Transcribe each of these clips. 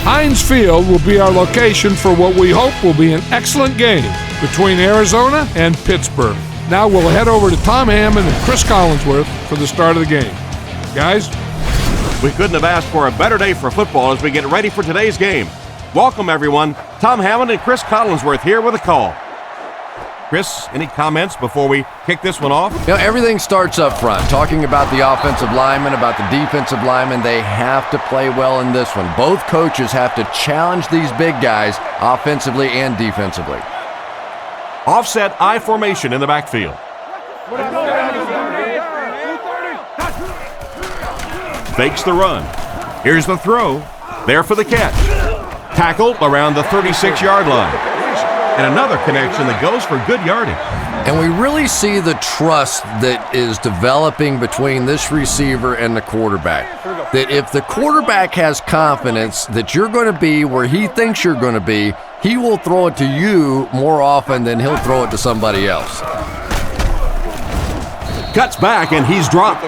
Heinz Field will be our location for what we hope will be an excellent game between Arizona and Pittsburgh. Now we'll head over to Tom Hammond and Chris Collinsworth for the start of the game. Guys? We couldn't have asked for a better day for football as we get ready for today's game. Welcome, everyone. Tom Hammond and Chris Collinsworth here with a call. Chris, any comments before we kick this one off? You know, everything starts up front. Talking about the offensive linemen, about the defensive linemen, they have to play well in this one. Both coaches have to challenge these big guys offensively and defensively. Offset I formation in the backfield. Fakes the run. Here's the throw. There for the catch. Tackled around the 36-yard line. And another connection that goes for good yardage. And we really see the trust that is developing between this receiver and the quarterback. That if the quarterback has confidence that you're going to be where he thinks you're going to be, he will throw it to you more often than he'll throw it to somebody else. Cuts back and he's dropped.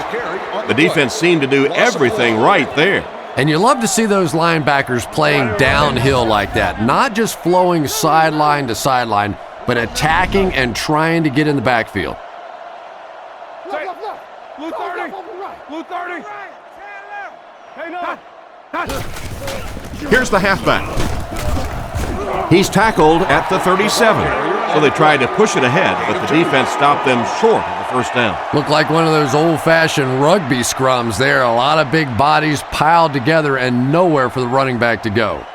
The defense seemed to do everything right there. And you love to see those linebackers playing downhill like that, not just flowing sideline to sideline, but attacking and trying to get in the backfield. Blue 30. Blue 30. Here's the halfback. He's tackled at the 37. So they tried to push it ahead, but the defense stopped them short of the first down. Looked like one of those old-fashioned rugby scrums there. A lot of big bodies piled together and nowhere for the running back to go.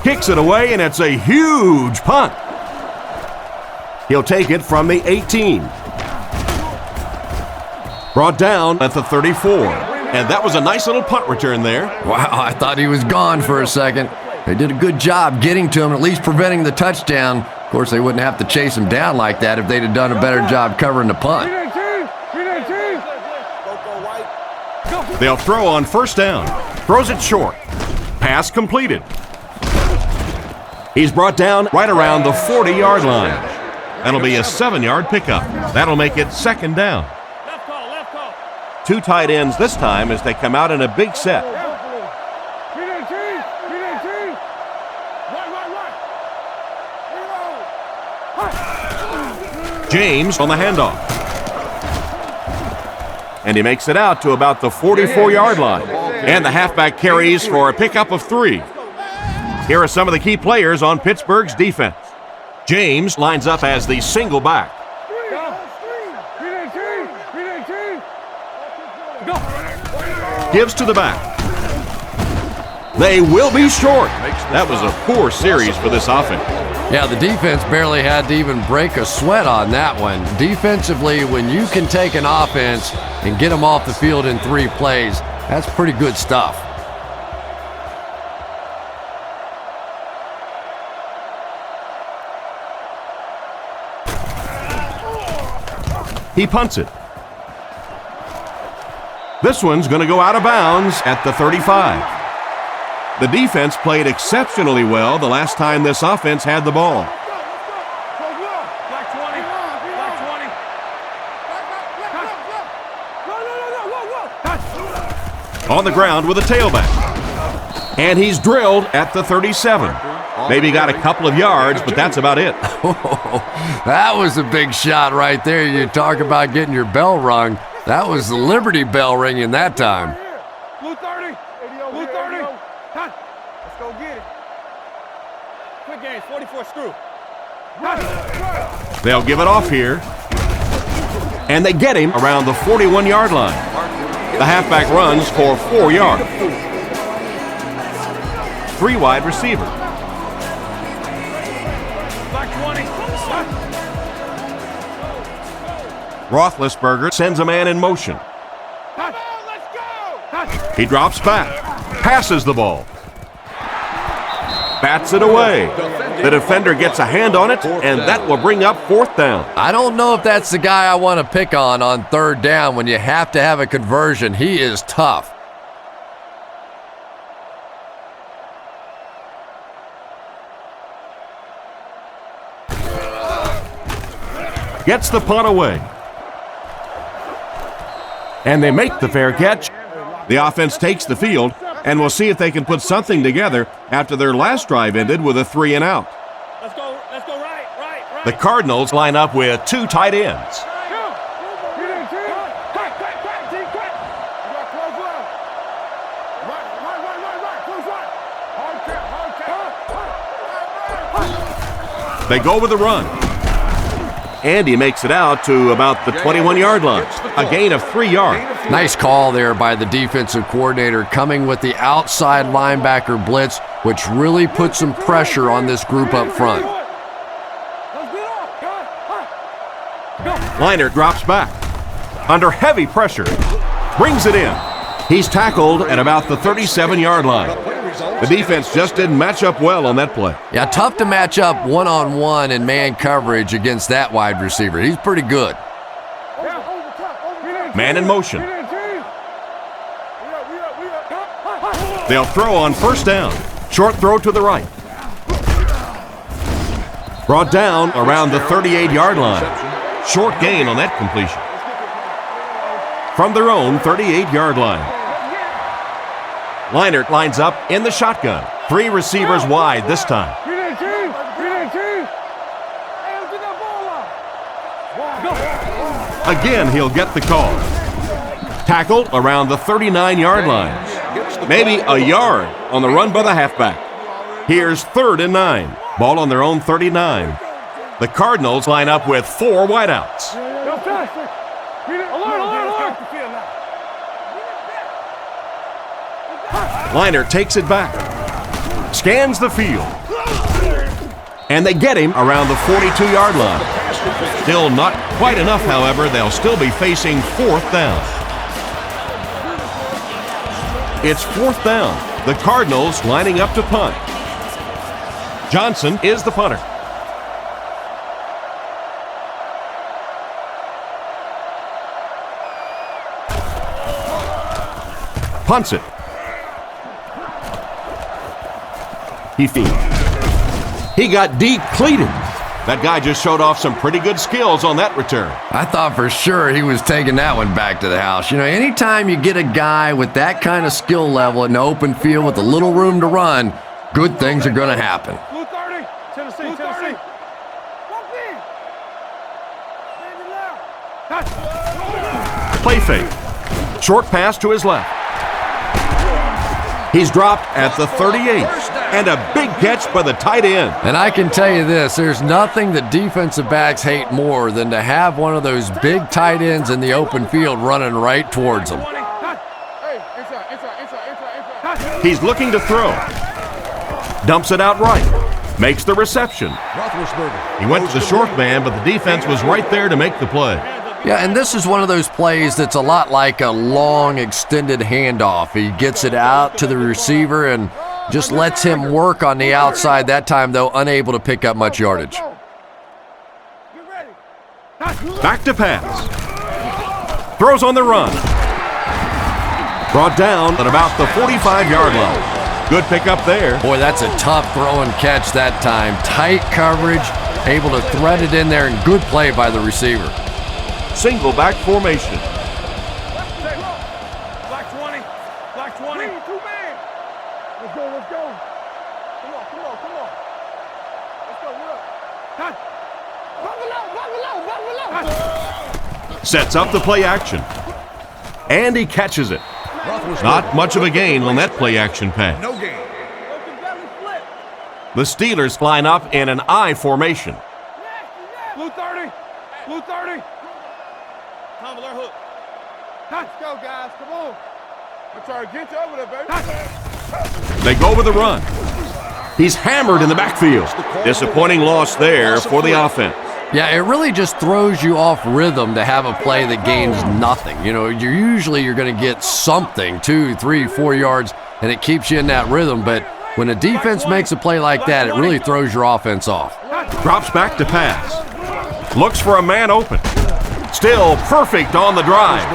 Kicks it away, and it's a huge punt. He'll take it from the 18. Brought down at the 34. And that was a nice little punt return there. Wow, I thought he was gone for a second. They did a good job getting to him, at least preventing the touchdown. Of course, they wouldn't have to chase him down like that if they'd have done a better job covering the punt. They'll throw on first down. Throws it short. Pass completed. He's brought down right around the 40-yard line. That'll be a 7-yard pickup. That'll make it second down. Two tight ends this time as they come out in a big set. James on the handoff. And he makes it out to about the 44-yard line. And the halfback carries for a pickup of 3. Here are some of the key players on Pittsburgh's defense. James lines up as the single back. Gives to the back. They will be short. That was a poor series for this offense. Yeah, the defense barely had to even break a sweat on that one. Defensively, when you can take an offense and get them off the field in 3 plays, that's pretty good stuff. He punts it. This one's going to go out of bounds at the 35. The defense played exceptionally well the last time this offense had the ball. On the ground with a tailback. And he's drilled at the 37. Maybe got a couple of yards, but that's about it. That was a big shot right there. You talk about getting your bell rung. That was the Liberty Bell ringing that time. Blue 30. Blue 30. Let's go get it. Quick game, 44 screw. They'll give it off here. And they get him around the 41-yard line. The halfback runs for 4 yards. 3 wide receiver. Roethlisberger sends a man in motion. He drops back, passes the ball, bats it away. The defender gets a hand on it, and that will bring up 4th down. I don't know if that's the guy I want to pick on 3rd down when you have to have a conversion. He is tough. Gets the punt away. And they make the fair catch. The offense takes the field, and we'll see if they can put something together after their last drive ended with a 3 and out. Let's go right. The Cardinals line up with 2 tight ends. They go with the run. And he makes it out to about the 21-yard line, a gain of 3 yards. Nice call there by the defensive coordinator, coming with the outside linebacker blitz, which really puts some pressure on this group up front. Leinart drops back. Under heavy pressure, brings it in. He's tackled at about the 37-yard line. The defense just didn't match up well on that play. Yeah, tough to match up one-on-one in man coverage against that wide receiver. He's pretty good. Man in motion. They'll throw on first down. Short throw to the right. Brought down around the 38-yard line. Short gain on that completion. From their own 38-yard line. Leinart lines up in the shotgun. 3 receivers wide this time. Again, he'll get the call. Tackled around the 39-yard line. Maybe a yard on the run by the halfback. Here's 3rd and 9. Ball on their own 39. The Cardinals line up with 4 wideouts. Leinart takes it back. Scans the field. And they get him around the 42-yard line. Still not quite enough, however. They'll still be facing 4th down. It's 4th down. The Cardinals lining up to punt. Johnson is the punter. Punts it. He got deep cleated. That guy just showed off some pretty good skills on that return. I thought for sure he was taking that one back to the house. You know, anytime you get a guy with that kind of skill level in the open field with a little room to run, good things are going to happen. Blue 30, Tennessee. Play fake. Short pass to his left. He's dropped at the 38, and a big catch by the tight end. And I can tell you this, there's nothing that defensive backs hate more than to have one of those big tight ends in the open field running right towards them. He's looking to throw. Dumps it out right. Makes the reception. He went to the short man, but the defense was right there to make the play. Yeah, and this is one of those plays that's a lot like a long, extended handoff. He gets it out to the receiver and just lets him work on the outside. That time, though, unable to pick up much yardage. Back to pass. Throws on the run. Brought down at about the 45-yard line. Good pickup there. Boy, that's a tough throw and catch that time. Tight coverage, able to thread it in there, and good play by the receiver. Single back formation. Black 20. Two man. Let's go. Come on. Let's go. Sets up the play action. And he catches it. Not much of a gain on that play action pass. No gain. The Steelers line up in an I formation. Blue 30. Tom, alert hook. Let's go, guys. Come on. I'm trying to get you over there, baby. They go with the run. He's hammered in the backfield. Disappointing loss there for the offense. Yeah, it really just throws you off rhythm to have a play that gains nothing. You know, you're going to get something, 2, 3, 4 yards, and it keeps you in that rhythm. But when a defense makes a play like that, it really throws your offense off. Drops back to pass. Looks for a man open. Still perfect on the drive.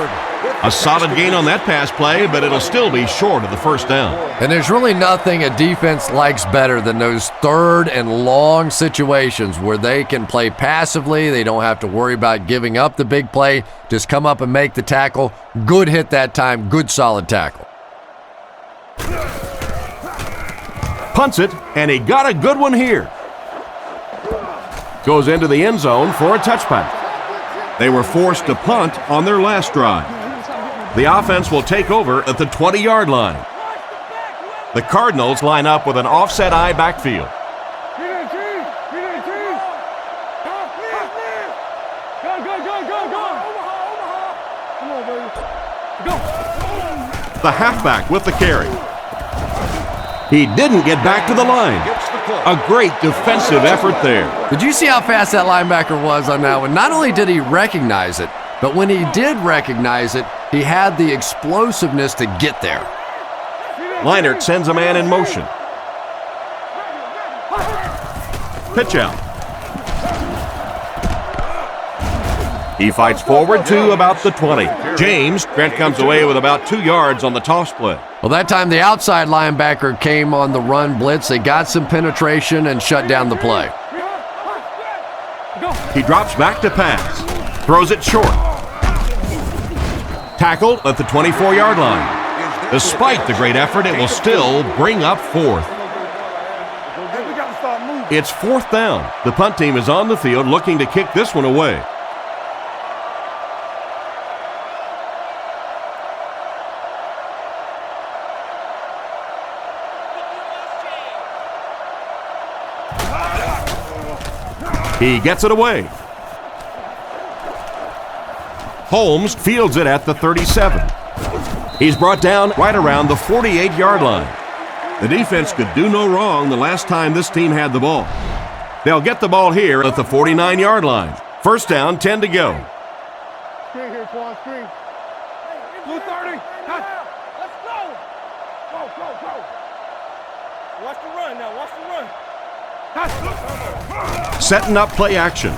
A solid gain on that pass play, but it'll still be short of the first down. And there's really nothing a defense likes better than those third and long situations where they can play passively. They don't have to worry about giving up the big play. Just come up and make the tackle. Good hit that time. Good solid tackle. Punts it, and he got a good one here. Goes into the end zone for a touchback. They were forced to punt on their last drive. The offense will take over at the 20-yard line. The Cardinals line up with an offset I backfield. The halfback with the carry. He didn't get back to the line. A great defensive effort there. Did you see how fast that linebacker was on that one? Not only did he recognize it, but when he did recognize it, he had the explosiveness to get there. Leinart sends a man in motion. Pitch out. He fights forward to about the 20. James Grant comes away with about 2 yards on the toss play. Well, that time the outside linebacker came on the run blitz. They got some penetration and shut down the play. He drops back to pass. Throws it short. Tackled at the 24-yard line. Despite the great effort, it will still bring up fourth. It's fourth down. The punt team is on the field looking to kick this one away. He gets it away. Holmes fields it at the 37. He's brought down right around the 48-yard line. The defense could do no wrong the last time this team had the ball. They'll get the ball here at the 49-yard line. First down, 10 to go. Screen here, Quan, screen. Blue 30. Let's go. Go. Watch the run now. Watch the run. Setting up play action.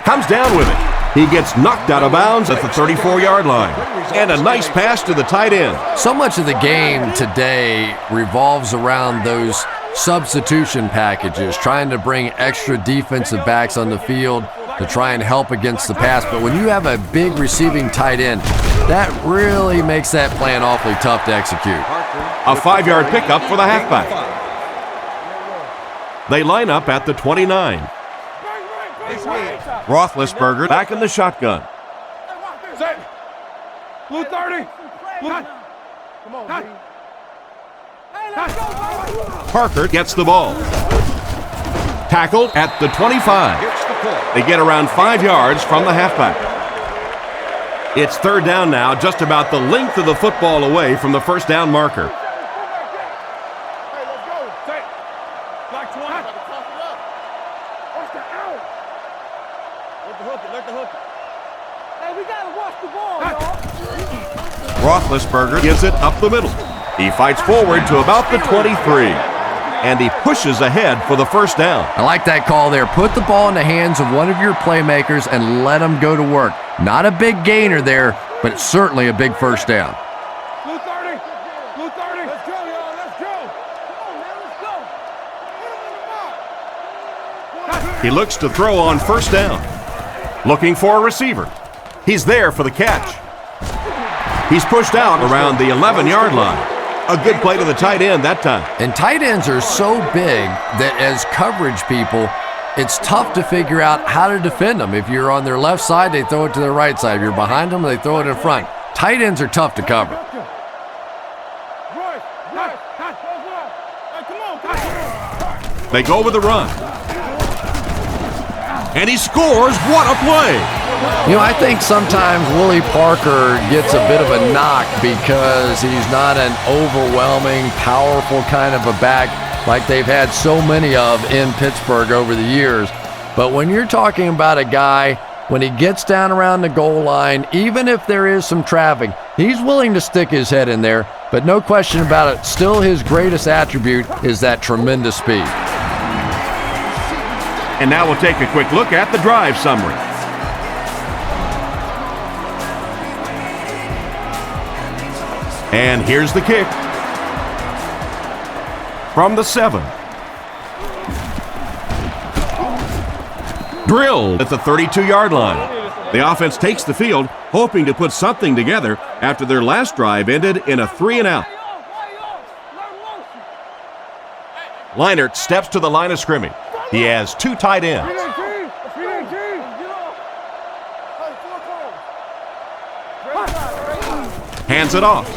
Comes down with it. He gets knocked out of bounds at the 34-yard line. And a nice pass to the tight end. So much of the game today revolves around those substitution packages, trying to bring extra defensive backs on the field to try and help against the pass. But when you have a big receiving tight end, that really makes that plan awfully tough to execute. A 5-yard pickup for the halfback. They line up at the 29. Roethlisberger back in the shotgun. Set. Blue 30. Come on, Parker gets the ball. Tackled at the 25. They get around 5 yards from the halfback. It's third down now, just about the length of the football away from the first down marker. Roethlisberger gives it up the middle. He fights forward to about the 23. And he pushes ahead for the first down. I like that call there. Put the ball in the hands of one of your playmakers and let them go to work. Not a big gainer there, but it's certainly a big first down. Blue 30. Blue 30. Let's go, y'all. Let's go. Come on, man. Let's go. He looks to throw on first down. Looking for a receiver. He's there for the catch. He's pushed out around the 11-yard line. A good play to the tight end that time. And tight ends are so big that as coverage people, it's tough to figure out how to defend them. If you're on their left side, they throw it to their right side. If you're behind them, they throw it in front. Tight ends are tough to cover. They go with the run. And he scores. What a play! You know, I think sometimes Willie Parker gets a bit of a knock because he's not an overwhelming, powerful kind of a back like they've had so many of in Pittsburgh over the years. But when you're talking about a guy, when he gets down around the goal line, even if there is some traffic, he's willing to stick his head in there. But no question about it, still his greatest attribute is that tremendous speed. And now we'll take a quick look at the drive summary. And here's the kick. From the 7. Drilled at the 32-yard line. The offense takes the field, hoping to put something together after their last drive ended in a 3-and-out. Leinart steps to the line of scrimmage. He has 2 tight ends. Hands it off.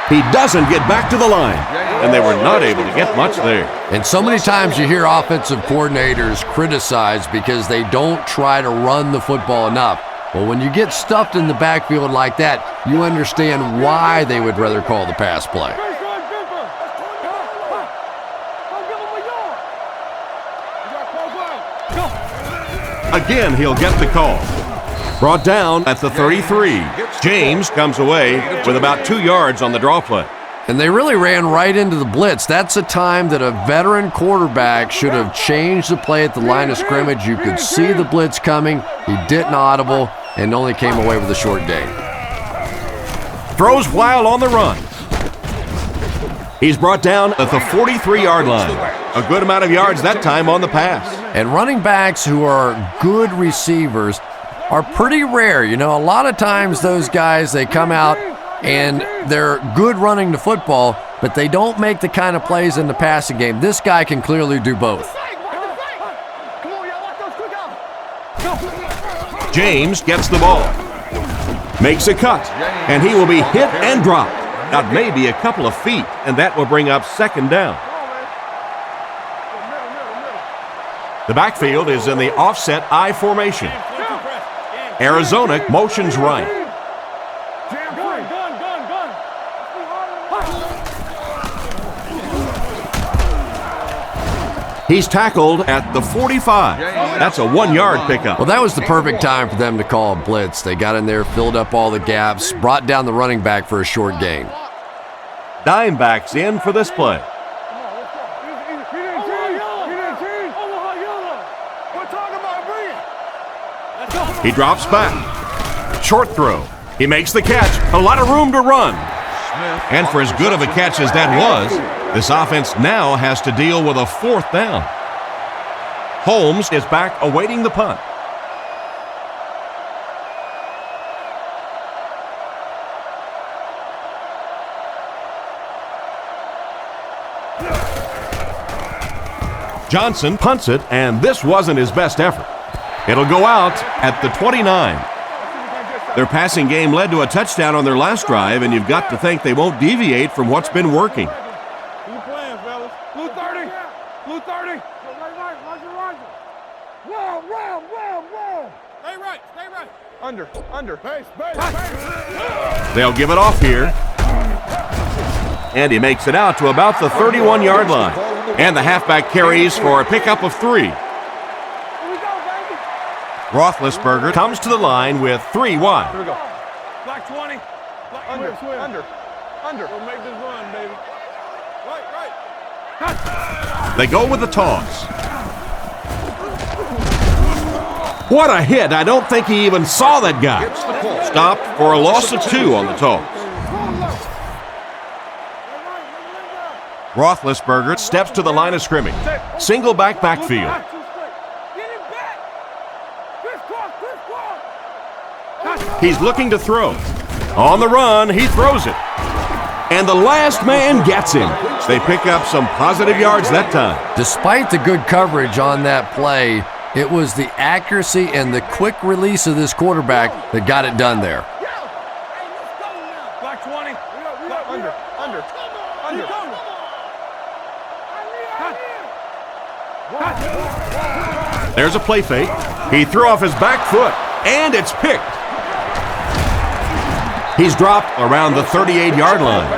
He doesn't get back to the line, and they were not able to get much there. And so many times you hear offensive coordinators criticized because they don't try to run the football enough. Well, when you get stuffed in the backfield like that, you understand why they would rather call the pass play. Again, he'll get the call. Brought down at the 33. James comes away with about 2 yards on the draw play. And they really ran right into the blitz. That's a time that a veteran quarterback should have changed the play at the line of scrimmage. You could see the blitz coming. He didn't audible and only came away with a short gain. Throws while on the run. He's brought down at the 43-yard line. A good amount of yards that time on the pass. And running backs who are good receivers are pretty rare. You know, a lot of times those guys, they come out and they're good running the football, but they don't make the kind of plays in the passing game. This guy can clearly do both. James gets the ball. Makes a cut, and he will be hit and dropped. Now maybe a couple of feet, and that will bring up 2nd down. The backfield is in the offset I formation. Arizona motions right. He's tackled at the 45. That's a 1-yard pickup. Well, that was the perfect time for them to call a blitz. They got in there, filled up all the gaps, brought down the running back for a short gain. Dime backs in for this play. He drops back. Short throw. He makes the catch. A lot of room to run. And for as good of a catch as that was, this offense now has to deal with a 4th down. Holmes is back awaiting the punt. Johnson punts it, and this wasn't his best effort. It'll go out at the 29. Their passing game led to a touchdown on their last drive, and you've got to think they won't deviate from what's been working. Keep playing, fellas. Blue 30. Blue 30. Right, Roger. Whoa. Stay right. Under. Base. They'll give it off here. And he makes it out to about the 31-yard line. And the halfback carries for a pickup of 3. Roethlisberger comes to the line with 3 wide. Here we go. Black 20. Under. We'll make this run, baby. Right. They go with the toss. What a hit. I don't think he even saw that guy. Stopped for a loss of 2 on the toss. Roethlisberger steps to the line of scrimmage. Single backfield. He's looking to throw. On the run, he throws it. And the last man gets him. They pick up some positive yards that time. Despite the good coverage on that play, it was the accuracy and the quick release of this quarterback that got it done there. Black 20. Under. There's a play fake. He threw off his back foot, and it's picked. He's dropped around the 38-yard line.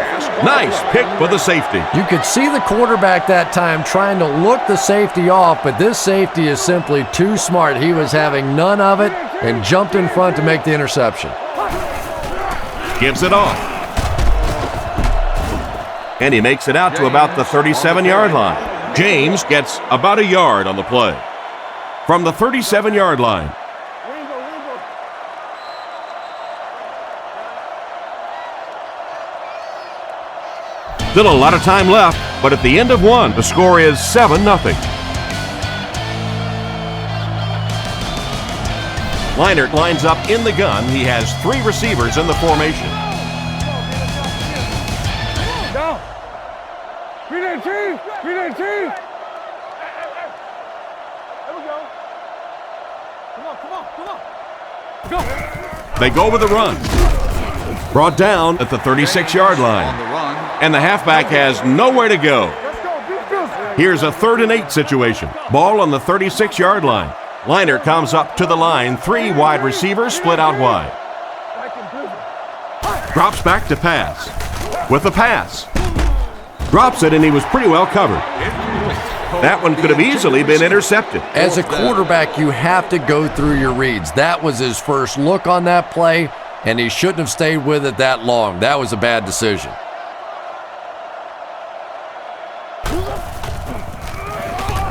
Nice pick for the safety. You could see the quarterback that time trying to look the safety off, but this safety is simply too smart. He was having none of it and jumped in front to make the interception. Gives it off. And he makes it out to about the 37-yard line. James gets about a yard on the play. From the 37-yard line, Still a lot of time left, but at the end of one, the score is 7-0. Leinart lines up in the gun. He has 3 receivers in the formation. Down. Read that team. Read that team. There we go. Come on. Go. They go with the run. Brought down at the 36-yard line. And the halfback has nowhere to go. Here's a 3rd and 8 situation. Ball on the 36-yard line. Leinart comes up to the line. 3 wide receivers split out wide. Drops back to pass. With the pass. Drops it, and he was pretty well covered. That one could have easily been intercepted. As a quarterback, you have to go through your reads. That was his first look on that play, and he shouldn't have stayed with it that long. That was a bad decision.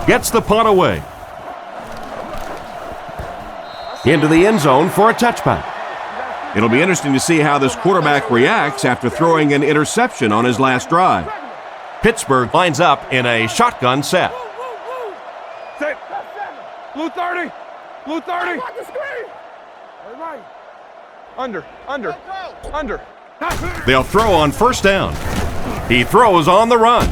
Gets the punt away. Into the end zone for a touchback. It'll be interesting to see how this quarterback reacts after throwing an interception on his last drive. Pittsburgh lines up in a shotgun set. Set. Blue 30. Blue 30. Right. Under. They'll throw on first down. He throws on the run.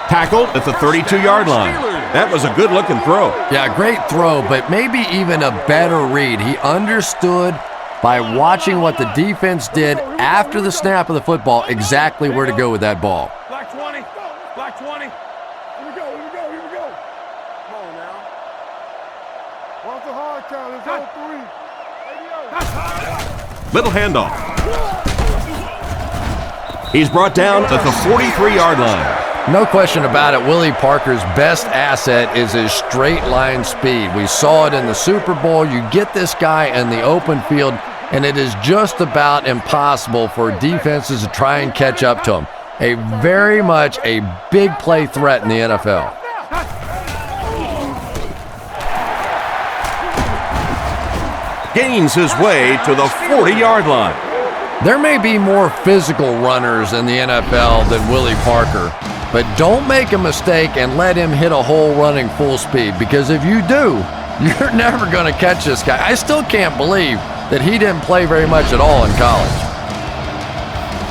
Tackled at the 32-yard line. That was a good-looking throw. Yeah, great throw, but maybe even a better read. He understood by watching what the defense did after the snap of the football exactly where to go with that ball. Black 20. Black 20. Here we go. Come on now. What's the hard count? It's on 3. Little handoff. He's brought down at the 43-yard line. No question about it, Willie Parker's best asset is his straight line speed. We saw it in the Super Bowl. You get this guy in the open field, and it is just about impossible for defenses to try and catch up to him. Very much a big play threat in the NFL. Gains his way to the 40-yard line. There may be more physical runners in the NFL than Willie Parker, but don't make a mistake and let him hit a hole running full speed, because if you do, you're never going to catch this guy. I still can't believe that he didn't play very much at all in college.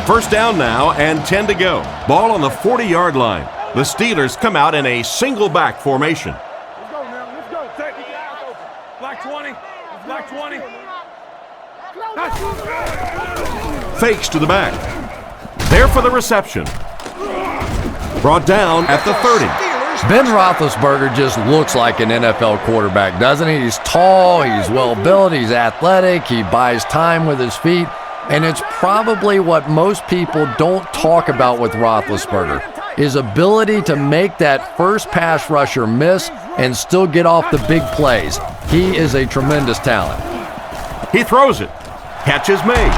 First down now and 10 to go. Ball on the 40-yard line. The Steelers come out in a single back formation. Let's go now. Let's go. Take it out. Black 20. Black 20. Fakes to the back. There for the reception. Brought down at the 30. Ben Roethlisberger just looks like an NFL quarterback, doesn't he? He's tall, he's well-built, he's athletic, he buys time with his feet, and it's probably what most people don't talk about with Roethlisberger, his ability to make that first pass rusher miss and still get off the big plays. He is a tremendous talent. He throws it. Catch is made.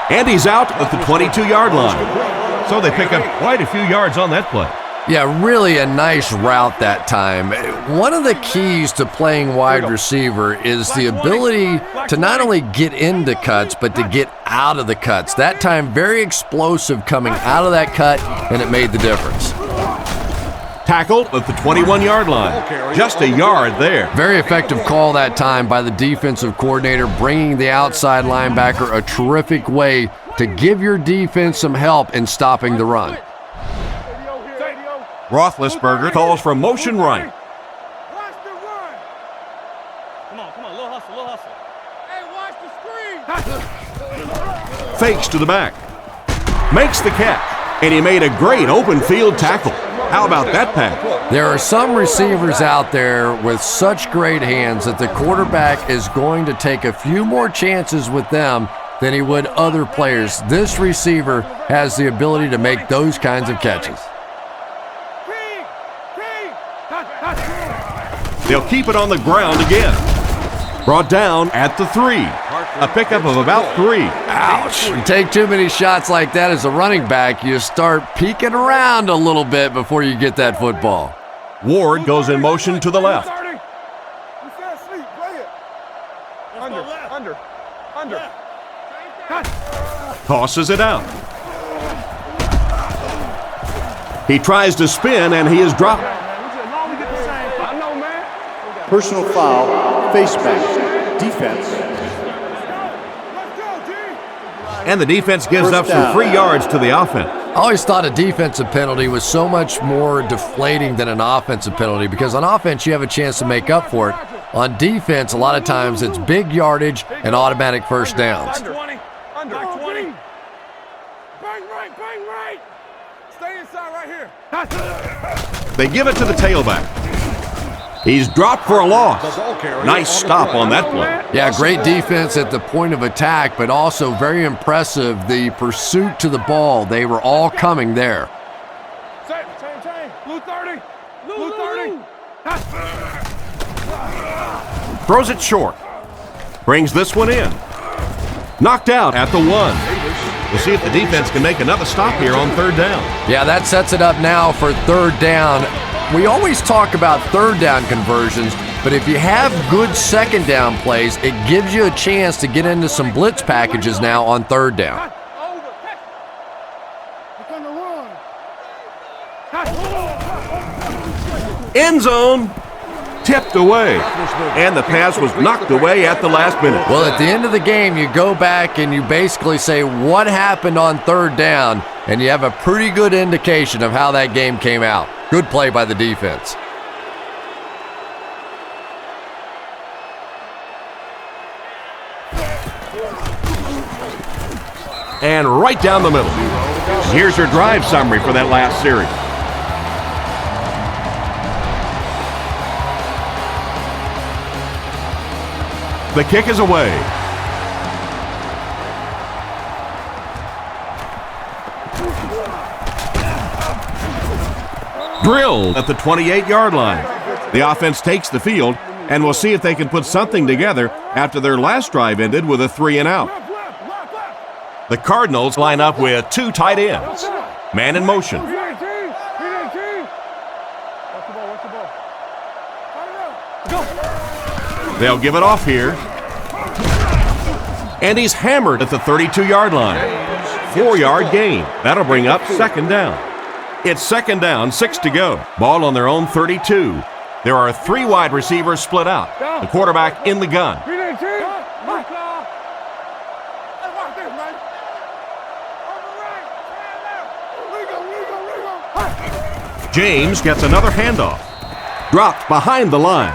And he's out at the 22-yard line. So they pick up quite a few yards on that play. Yeah, really a nice route that time. One of the keys to playing wide receiver is the ability to not only get into cuts, but to get out of the cuts. That time, very explosive coming out of that cut, and it made the difference. Tackled at the 21-yard line. Just a yard there. Very effective call that time by the defensive coordinator, bringing the outside linebacker a terrific way to give your defense some help in stopping the run. Roethlisberger calls for motion right. Watch the run. Come on, little hustle. Hey, watch the screen. Fakes to the back. Makes the catch. And he made a great open field tackle. How about that pass? There are some receivers out there with such great hands that the quarterback is going to take a few more chances with them than he would other players. This receiver has the ability to make those kinds of catches. They'll keep it on the ground again. Brought down at the 3. A pickup of about 3. Ouch. You take too many shots like that as a running back, you start peeking around a little bit before you get that football. Ward goes in motion to the left. Under. Tosses it out. He tries to spin, and he is dropped. Personal foul, face mask, defense. And the defense gives up some free yards to the offense. I always thought a defensive penalty was so much more deflating than an offensive penalty because on offense you have a chance to make up for it. On defense, a lot of times it's big yardage and automatic first downs. Under 20. Bang right, bang right. Stay inside right here. They give it to the tailback. He's dropped for a loss. Nice stop on that play. Yeah, great defense at the point of attack, but also very impressive the pursuit to the ball. They were all coming there. Blue 30. Blue 30. Throws it short. Brings this one in. Knocked out at the 1. We'll see if the defense can make another stop here on third down. Yeah, that sets it up now for third down. We always talk about third down conversions, but if you have good second down plays, it gives you a chance to get into some blitz packages now on third down. End zone. Tipped away. And the pass was knocked away at the last minute. Well, at the end of the game, you go back and you basically say what happened on third down, and you have a pretty good indication of how that game came out. Good play by the defense. And right down the middle. Here's your drive summary for that last series. The kick is away. Drilled at the 28-yard line. The offense takes the field, and we'll see if they can put something together after their last drive ended with a 3-and-out. The Cardinals line up with 2 tight ends. Man in motion. They'll give it off here. And he's hammered at the 32-yard line. 4-yard gain. That'll bring up second down. It's second down, 6 to go. Ball on their own 32. There are 3 wide receivers split out. The quarterback in the gun. James gets another handoff. Dropped behind the line.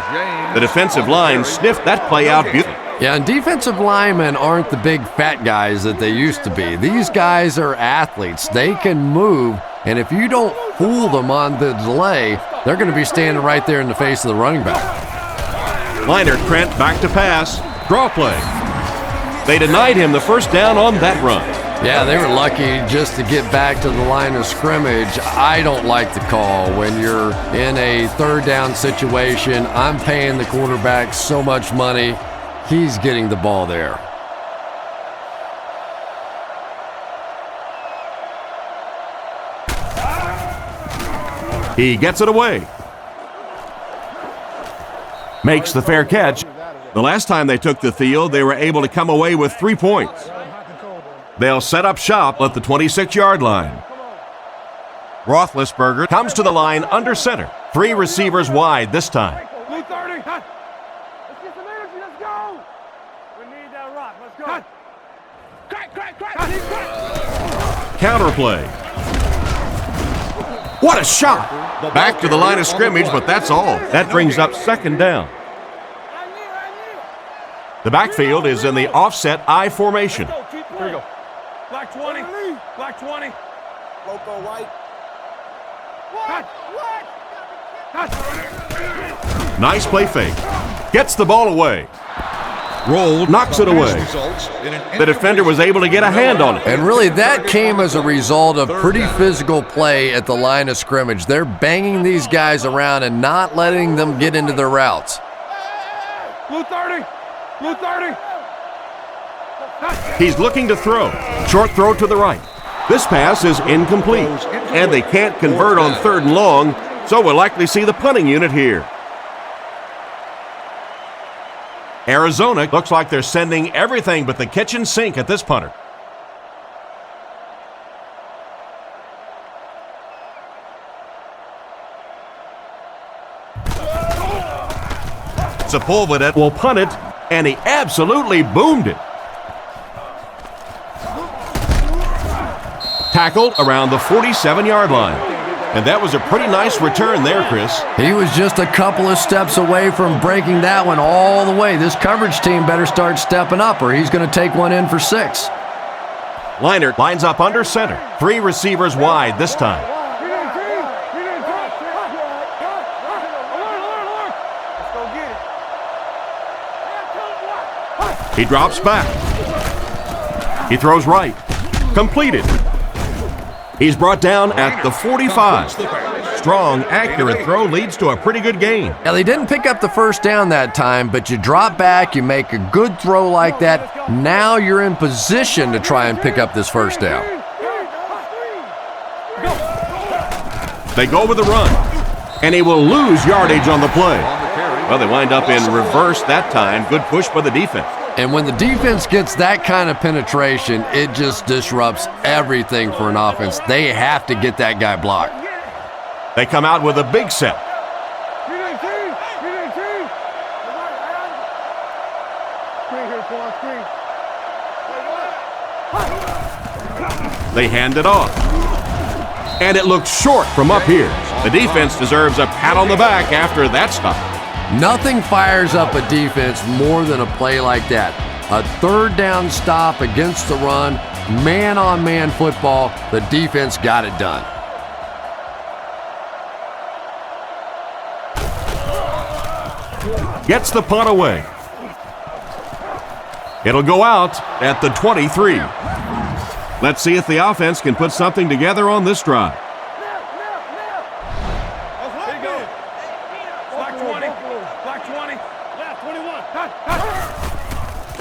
The defensive line sniffed that play out beautifully. Yeah, and defensive linemen aren't the big fat guys that they used to be. These guys are athletes. They can move, and if you don't fool them on the delay, they're going to be standing right there in the face of the running back. Liner Trent back to pass. Draw play. They denied him the first down on that run. Yeah, they were lucky just to get back to the line of scrimmage. I don't like the call when you're in a third down situation. I'm paying the quarterback so much money. He's getting the ball there. He gets it away. Makes the fair catch. The last time they took the field, they were able to come away with 3 points. They'll set up shop at the 26-yard line. Roethlisberger comes to the line under center. 3 receivers wide this time. Blue 30. Let's get some energy. Let's go. We need that rock. Let's go. Crack. Counterplay. What a shot! Back to the line of scrimmage, but that's all. That brings up second down. The backfield is in the offset I formation. Here we go. Black 20. Black 20. Loco white. Nice play fake. Gets the ball away. Roll, knocks it away. The defender was able to get a hand on it. And really, that came as a result of pretty physical play at the line of scrimmage. They're banging these guys around and not letting them get into their routes. Blue 30. Blue 30. He's looking to throw. Short throw to the right. This pass is incomplete, and they can't convert on third and long, so we'll likely see the punting unit here. Arizona looks like they're sending everything but the kitchen sink at this punter. Sepulveda will punt it, and he absolutely boomed it. Tackled around the 47-yard line. And that was a pretty nice return there, Chris. He was just a couple of steps away from breaking that one all the way. This coverage team better start stepping up or he's going to take one in for 6. Liner lines up under center. 3 receivers wide this time. He drops back. He throws right. Completed. He's brought down at the 45. Strong, accurate throw leads to a pretty good gain. Now, they didn't pick up the first down that time, but you drop back, you make a good throw like that. Now you're in position to try and pick up this first down. They go with the run, and he will lose yardage on the play. Well, they wind up in reverse that time. Good push by the defense. And when the defense gets that kind of penetration, it just disrupts everything for an offense. They have to get that guy blocked. They come out with a big set. They hand it off. And it looks short from up here. The defense deserves a pat on the back after that stop. Nothing fires up a defense more than a play like that. A third down stop against the run, man-on-man football. The defense got it done. Gets the punt away. It'll go out at the 23. Let's see if the offense can put something together on this drive.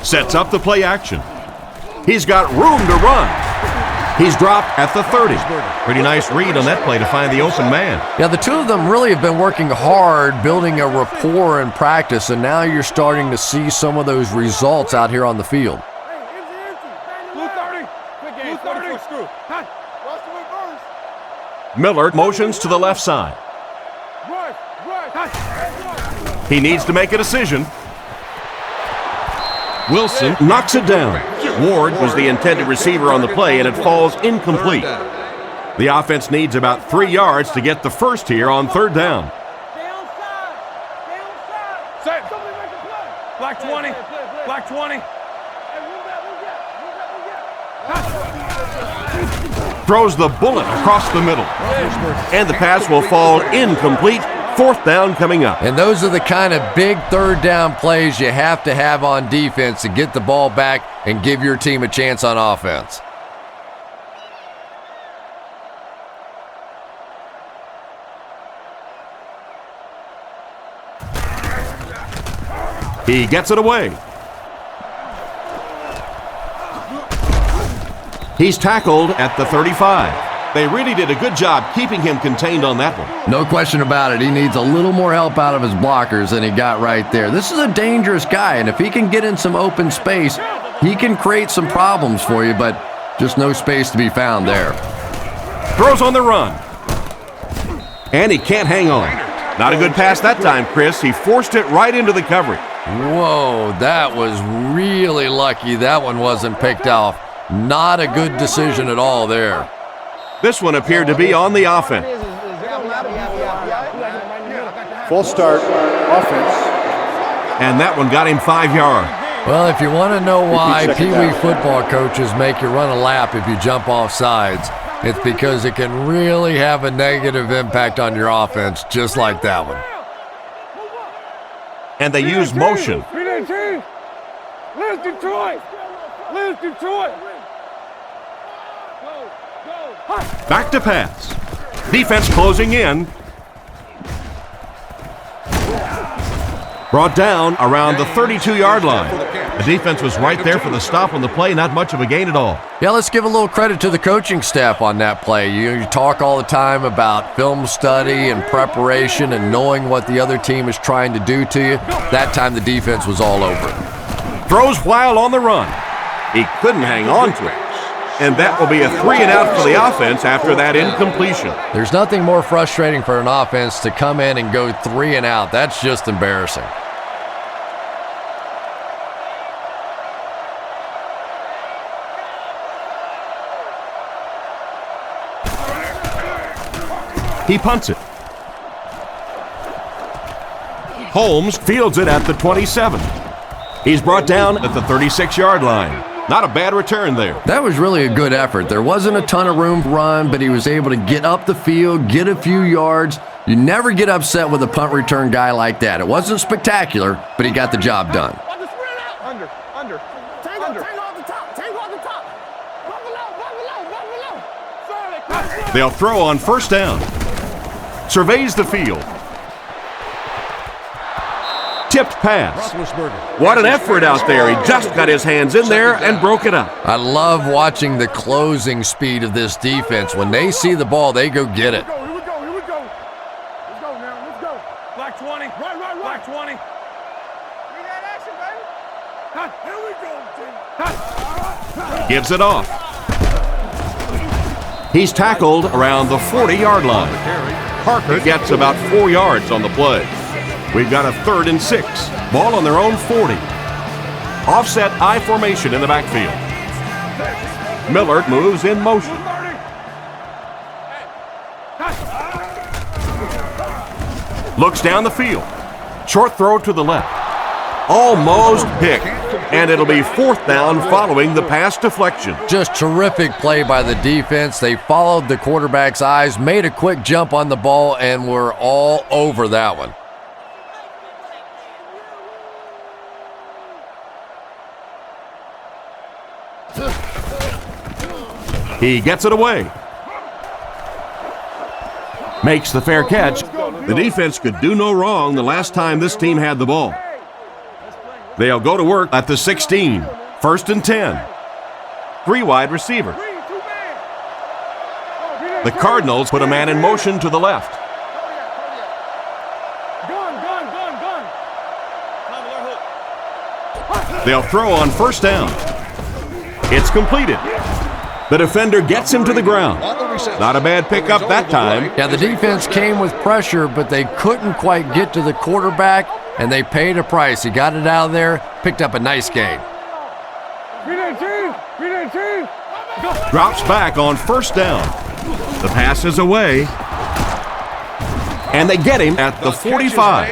Sets up the play action. He's got room to run. He's dropped at the 30. Pretty nice read on that play to find the open man. Yeah, the two of them really have been working hard, building a rapport in practice, and now you're starting to see some of those results out here on the field. Miller motions to the left side. He needs to make a decision. Wilson knocks it down. Ward was the intended receiver on the play, and it falls incomplete. The offense needs about 3 yards to get the first here on third down. Black 20. Black 20. Throws the bullet across the middle. And the pass will fall incomplete. Fourth down coming up. And those are the kind of big third down plays you have to have on defense to get the ball back and give your team a chance on offense. He gets it away. He's tackled at the 35. They really did a good job keeping him contained on that one. No question about it. He needs a little more help out of his blockers than he got right there. This is a dangerous guy, and if he can get in some open space, he can create some problems for you, but just no space to be found there. Throws on the run. And he can't hang on. Not a good pass that time, Chris. He forced it right into the coverage. Whoa, that was really lucky that one wasn't picked off. Not a good decision at all there. This one appeared to be on the offense. False start, offense. And that one got him 5 yards. Well, if you want to know why Pee Wee football coaches make you run a lap if you jump off sides, it's because it can really have a negative impact on your offense, just like that one. And they use motion. Let's Detroit! Let's Detroit! Back to pass. Defense closing in. Brought down around the 32-yard line. The defense was right there for the stop on the play, not much of a gain at all. Yeah, let's give a little credit to the coaching staff on that play. You talk all the time about film study and preparation and knowing what the other team is trying to do to you. That time the defense was all over it. Throws while on the run. He couldn't hang on to it. And that will be a 3 and out for the offense after that incompletion. There's nothing more frustrating for an offense to come in and go 3 and out. That's just embarrassing. He punts it. Holmes fields it at the 27. He's brought down at the 36-yard line. Not a bad return there. That was really a good effort. There wasn't a ton of room to run, but he was able to get up the field, get a few yards. You never get upset with a punt return guy like that. It wasn't spectacular, but he got the job done. Under. Tango off the top. Buffalo. They'll throw on first down. Surveys the field. Tipped pass. What an effort out there. He just got his hands in there and broke it up. I love watching the closing speed of this defense. When they see the ball, they go get it. Here we go. Let's go now. Let's go. Black 20. Right. Black 20. We got action, baby. Here we go, team. Gives it off. He's tackled around the 40-yard line. Parker gets about 4 yards on the play. We've got a 3rd and 6. Ball on their own 40. Offset I formation in the backfield. Miller moves in motion. Looks down the field. Short throw to the left. Almost picked. And it'll be 4th down following the pass deflection. Just terrific play by the defense. They followed the quarterback's eyes, made a quick jump on the ball, and were all over that one. He gets it away. Makes the fair catch. The defense could do no wrong the last time this team had the ball. They'll go to work at the 16. 1st and 10. 3 wide receiver. The Cardinals put a man in motion to the left. They'll throw on first down. It's completed. The defender gets him to the ground. Not a bad pickup that time. Yeah, the defense came with pressure, but they couldn't quite get to the quarterback, and they paid a price. He got it out of there, picked up a nice gain. Drops back on first down. The pass is away. And they get him at the 45.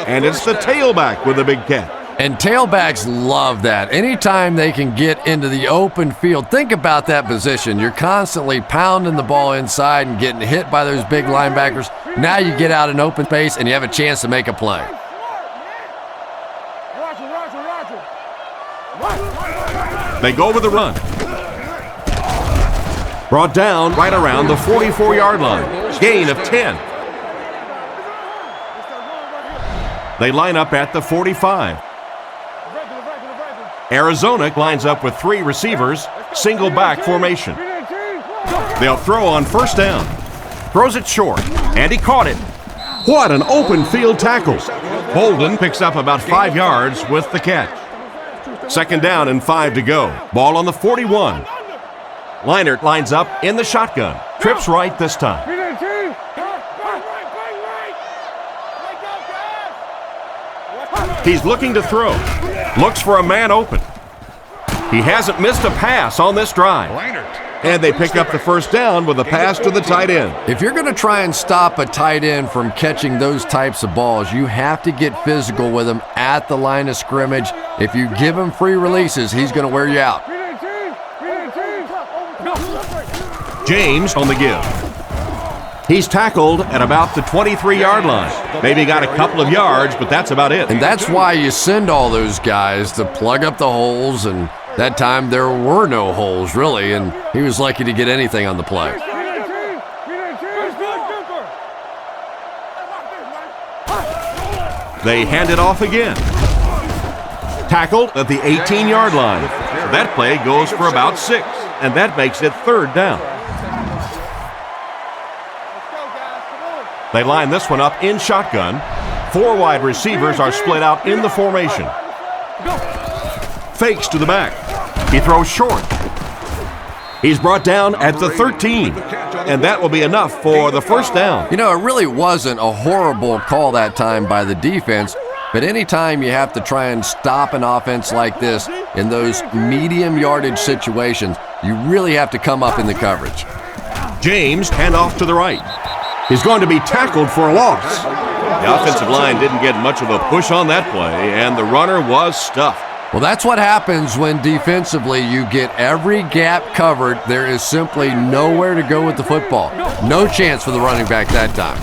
And it's the tailback with a big catch. And tailbacks love that. Anytime they can get into the open field, think about that position. You're constantly pounding the ball inside and getting hit by those big linebackers. Now you get out in open space and you have a chance to make a play. They go with the run. Brought down right around the 44-yard line. Gain of 10. They line up at the 45. Arizona lines up with 3 receivers, single back formation. They'll throw on first down. Throws it short, and he caught it. What an open field tackle. Bolden picks up about 5 yards with the catch. 2nd down and 5 to go. Ball on the 41. Leinart lines up in the shotgun. Trips right this time. He's looking to throw. Looks for a man open. He hasn't missed a pass on this drive. And they pick up the first down with a pass to the tight end. If you're going to try and stop a tight end from catching those types of balls, you have to get physical with him at the line of scrimmage. If you give him free releases, he's going to wear you out. James on the give. He's tackled at about the 23-yard line. Maybe got a couple of yards, but that's about it. And that's why you send all those guys to plug up the holes, and that time there were no holes, really, and he was lucky to get anything on the play. They hand it off again. Tackled at the 18-yard line. That play goes for about 6, and that makes it 3rd down. They line this one up in shotgun. 4 wide receivers are split out in the formation. Fakes to the back. He throws short. He's brought down at the 13, and that will be enough for the first down. You know, it really wasn't a horrible call that time by the defense, but anytime you have to try and stop an offense like this in those medium yardage situations, you really have to come up in the coverage. James, handoff to the right. He's going to be tackled for a loss. The offensive line didn't get much of a push on that play, and the runner was stuffed. Well, that's what happens when defensively you get every gap covered. There is simply nowhere to go with the football. No chance for the running back that time.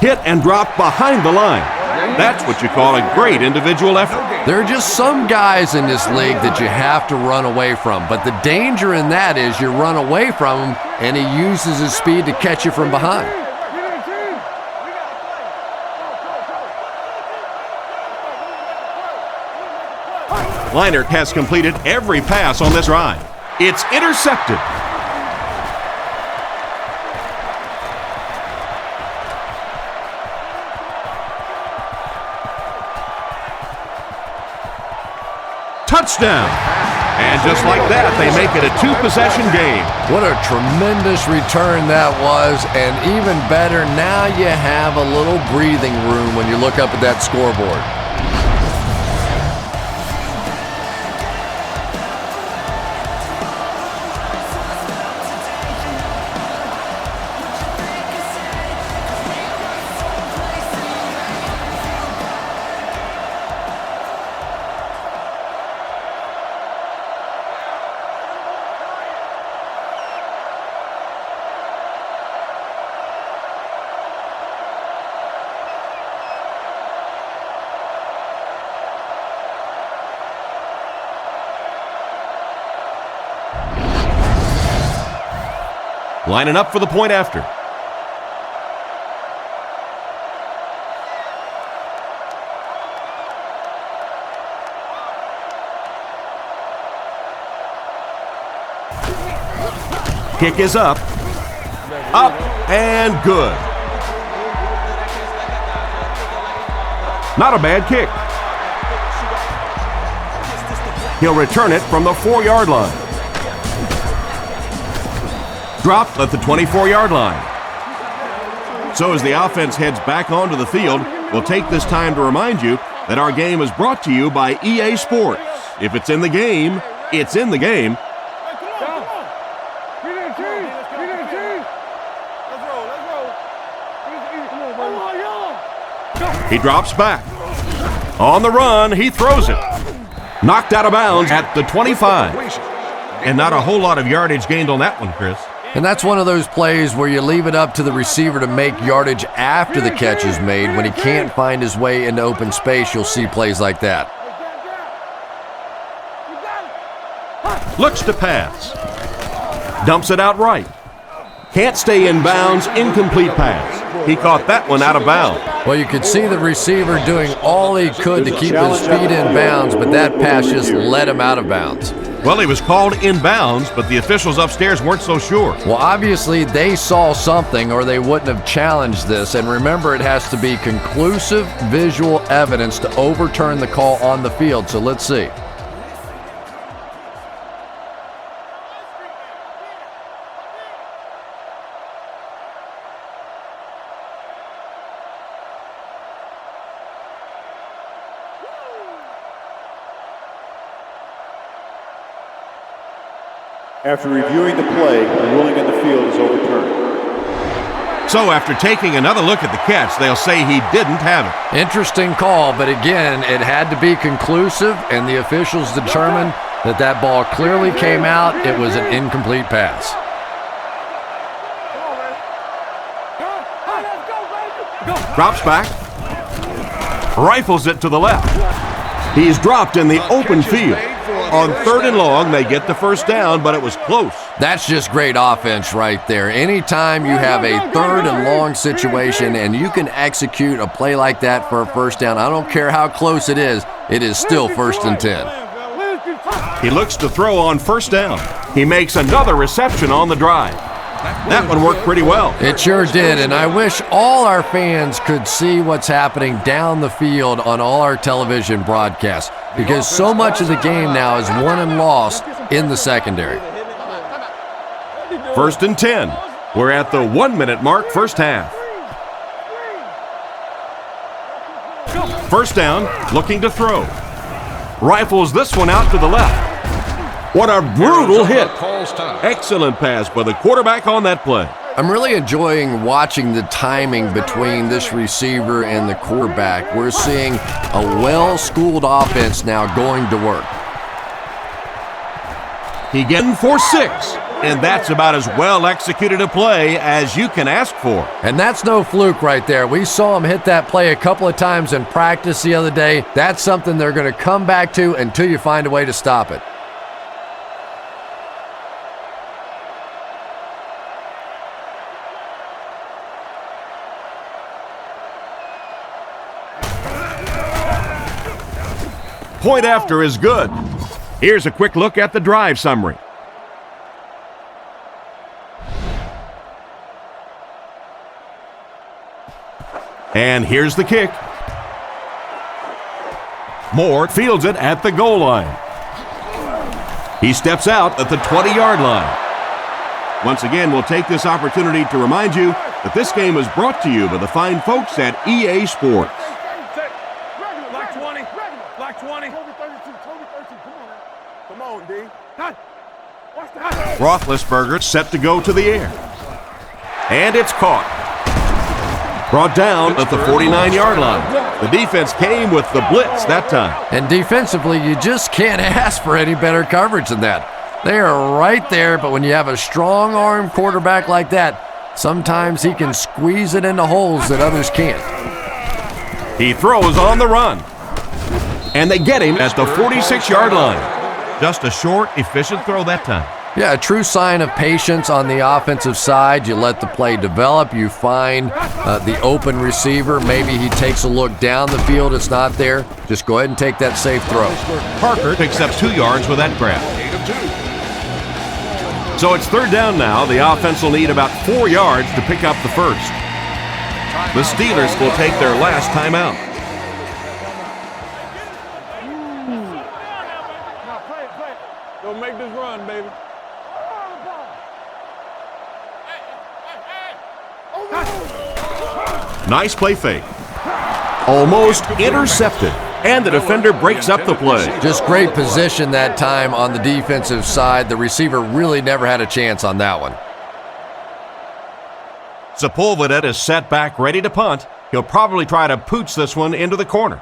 Hit and drop behind the line. That's what you call a great individual effort. There are just some guys in this league that you have to run away from. But the danger in that is you run away from him, and he uses his speed to catch you from behind. Leinart has completed every pass on this drive. It's intercepted. Touchdown. And just like that, they make it a two-possession game. What a tremendous return that was, and even better, now you have a little breathing room when you look up at that scoreboard. Lining up for the point after. Kick is up. Up and good. Not a bad kick. He'll return it from the 4-yard line. Dropped at the 24-yard line. So as the offense heads back onto the field, we'll take this time to remind you that our game is brought to you by EA Sports. If it's in the game, it's in the game. He drops back. On the run, he throws it. Knocked out of bounds at the 25. And not a whole lot of yardage gained on that one, Chris. And that's one of those plays where you leave it up to the receiver to make yardage after the catch is made. When he can't find his way into open space, you'll see plays like that. Looks to pass. Dumps it out right. Can't stay in bounds, incomplete pass. He caught that one out of bounds. Well, you could see the receiver doing all he could to keep his feet in bounds, but that pass just let him out of bounds. Well, he was called inbounds, but the officials upstairs weren't so sure. Well, obviously they saw something or they wouldn't have challenged this. And remember, it has to be conclusive visual evidence to overturn the call on the field. So let's see. After reviewing the play, the ruling on the field is overturned. So after taking another look at the catch, they'll say he didn't have it. Interesting call, but again, it had to be conclusive, and the officials determined that that ball clearly came out. It was an incomplete pass. Drops back. Rifles it to the left. He's dropped in the open field. On 3rd and long, they get the first down, but it was close. That's just great offense right there. Anytime you have a 3rd and long situation and you can execute a play like that for a first down, I don't care how close it is still 1st and 10. He looks to throw on 1st down. He makes another reception on the drive. That one worked pretty well. It sure did, and I wish all our fans could see what's happening down the field on all our television broadcasts, because so much of the game now is won and lost in the secondary. 1st and 10. We're at the 1-minute mark, first half. 1st down, looking to throw. Rifles this one out to the left. What a brutal hit. Excellent pass by the quarterback on that play. I'm really enjoying watching the timing between this receiver and the quarterback. We're seeing a well-schooled offense now going to work. He getting for 6, and that's about as well executed a play as you can ask for. And that's no fluke right there. We saw him hit that play a couple of times in practice the other day. That's something they're going to come back to until you find a way to stop it. Point after is good. Here's a quick look at the drive summary. And here's the kick. Moore fields it at the goal line. He steps out at the 20-yard line. Once again, we'll take this opportunity to remind you that this game is brought to you by the fine folks at EA Sports. Black 20. Black 20. Toby 32. Toby 13. Come on, D. Watch the Roethlisberger set to go to the air. And it's caught. Brought down at the 49-yard line. The defense came with the blitz that time. And defensively, you just can't ask for any better coverage than that. They are right there, but when you have a strong-arm quarterback like that, sometimes he can squeeze it into holes that others can't. He throws on the run. And they get him at the 46-yard line. Just a short, efficient throw that time. Yeah, a true sign of patience on the offensive side. You let the play develop. You find the open receiver. Maybe he takes a look down the field. It's not there. Just go ahead and take that safe throw. Parker picks up 2 yards with that grab. So it's third down now. The offense will need about 4 yards to pick up the first. The Steelers will take their last timeout. Don't make this run, baby. Nice play fake. Almost intercepted. And the defender breaks up the play. Just great position that time on the defensive side. The receiver really never had a chance on that one. Sepulveda is set back, ready to punt. He'll probably try to pooch this one into the corner.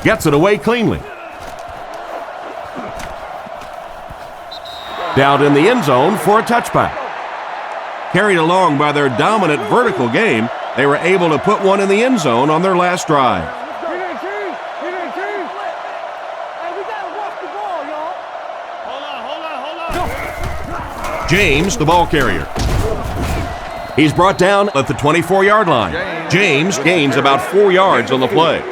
Gets it away cleanly. Down in the end zone for a touchback. Carried along by their dominant vertical game, they were able to put one in the end zone on their last drive. James, the ball carrier. He's brought down at the 24-yard line. James gains about 4 yards on the play.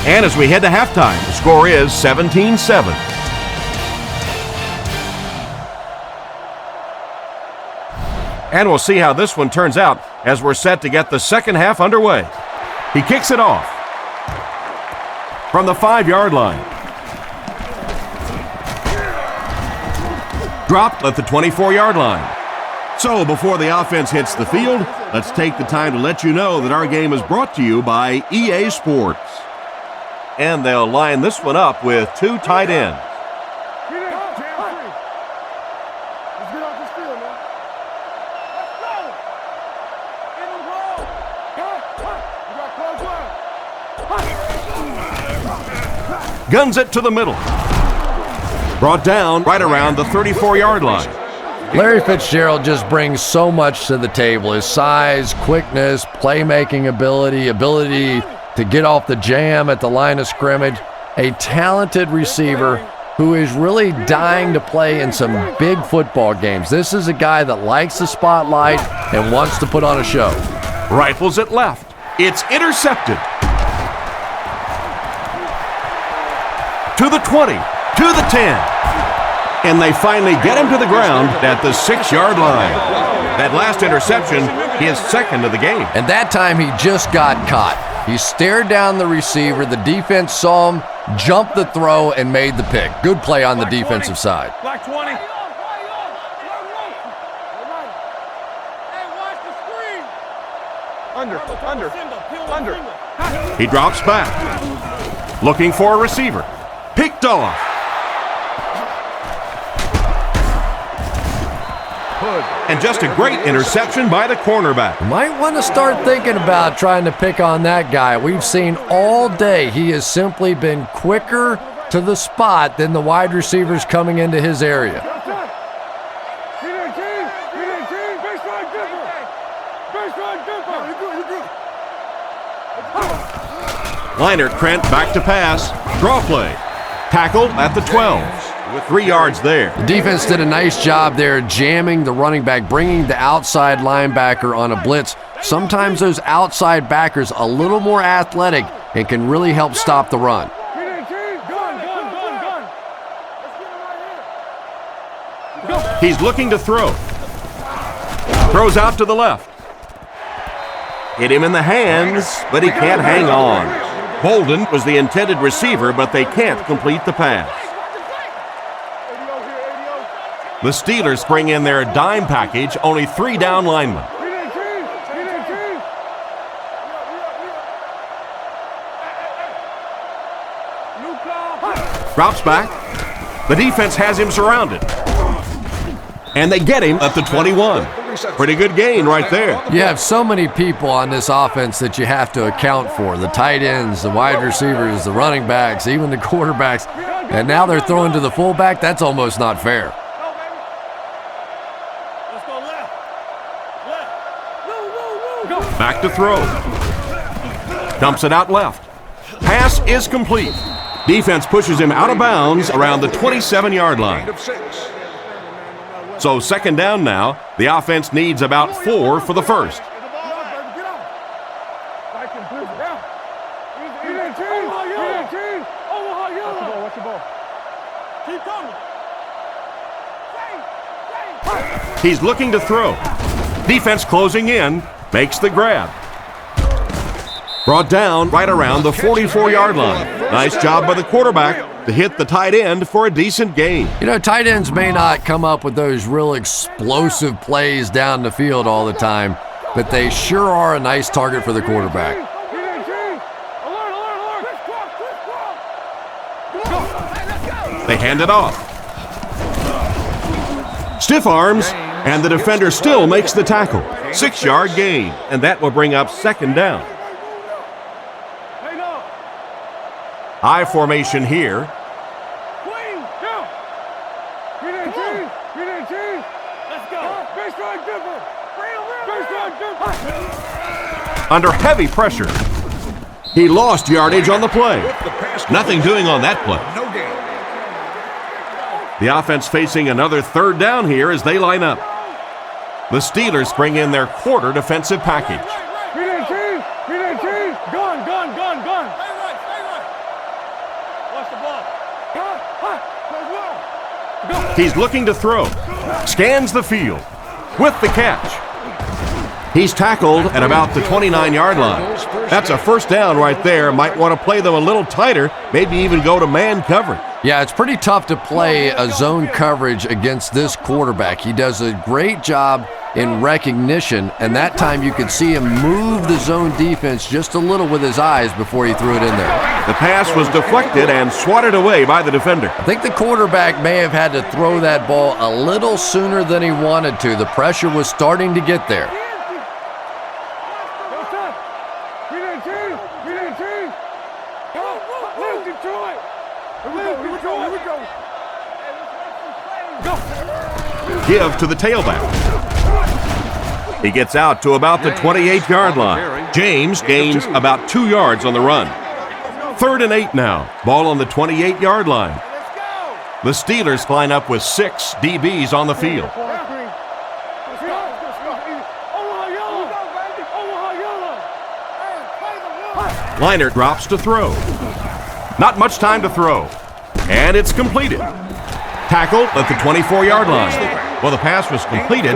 And as we head to halftime, the score is 17-7. And we'll see how this one turns out as we're set to get the second half underway. He kicks it off from the 5-yard line. Dropped at the 24-yard line. So before the offense hits the field, let's take the time to let you know that our game is brought to you by EA Sports. And they'll line this one up with 2 tight ends. Guns it to the middle. Brought down right around the 34-yard line. Larry Fitzgerald just brings so much to the table. His size, quickness, playmaking ability to get off the jam at the line of scrimmage. A talented receiver who is really dying to play in some big football games. This is a guy that likes the spotlight and wants to put on a show. Rifles it left. It's intercepted. To the 20, to the 10. And they finally get him to the ground at the 6-yard line. That last interception, his second of the game. And that time he just got caught. He stared down the receiver. The defense saw him, jumped the throw, and made the pick. Good play on the defensive side. Black 20. Under. He drops back. Looking for a receiver. Picked off. And just a great interception by the cornerback. Might want to start thinking about trying to pick on that guy. We've seen all day he has simply been quicker to the spot than the wide receivers coming into his area. Leinart Krent back to pass. Draw play. Tackle at the 12. With 3 yards there. The defense did a nice job there jamming the running back, bringing the outside linebacker on a blitz. Sometimes those outside backers a little more athletic and can really help stop the run. He's looking to throw. Throws out to the left. Hit him in the hands, but he can't hang on. Bolden was the intended receiver, but they can't complete the pass. The Steelers bring in their dime package, only 3 down linemen. Drops back. The defense has him surrounded. And they get him at the 21. Pretty good gain right there. You have so many people on this offense that you have to account for. The tight ends, the wide receivers, the running backs, even the quarterbacks. And now they're throwing to the fullback. That's almost not fair. Back to throw. Dumps it out left. Pass is complete. Defense pushes him out of bounds around the 27-yard line. So second down now. The offense needs about 4 for the first. He's looking to throw. Defense closing in. Makes the grab. Brought down right around the 44-yard line. Nice job by the quarterback to hit the tight end for a decent gain. You know, tight ends may not come up with those real explosive plays down the field all the time, but they sure are a nice target for the quarterback. They hand it off. Stiff arms, and the defender still makes the tackle. 6-yard gain, and that will bring up second down. High formation here. Under heavy pressure. He lost yardage on the play. Nothing doing on that play. The offense facing another third down here as they line up. The Steelers bring in their quarter defensive package. He's looking to throw. Scans the field with the catch. He's tackled at about the 29-yard line. That's a first down right there. Might want to play them a little tighter, maybe even go to man coverage. Yeah, it's pretty tough to play a zone coverage against this quarterback. He does a great job in recognition, and that time you could see him move the zone defense just a little with his eyes before he threw it in there. The pass was deflected and swatted away by the defender. I think the quarterback may have had to throw that ball a little sooner than he wanted to. The pressure was starting to get there. Give to the tailback. He gets out to about the 28-yard line. James gains about 2 yards on the run. 3rd and 8 now. Ball on the 28-yard line. The Steelers line up with 6 DBs on the field. Leinart drops to throw. Not much time to throw. And it's completed. Tackled at the 24-yard line. Well, the pass was completed.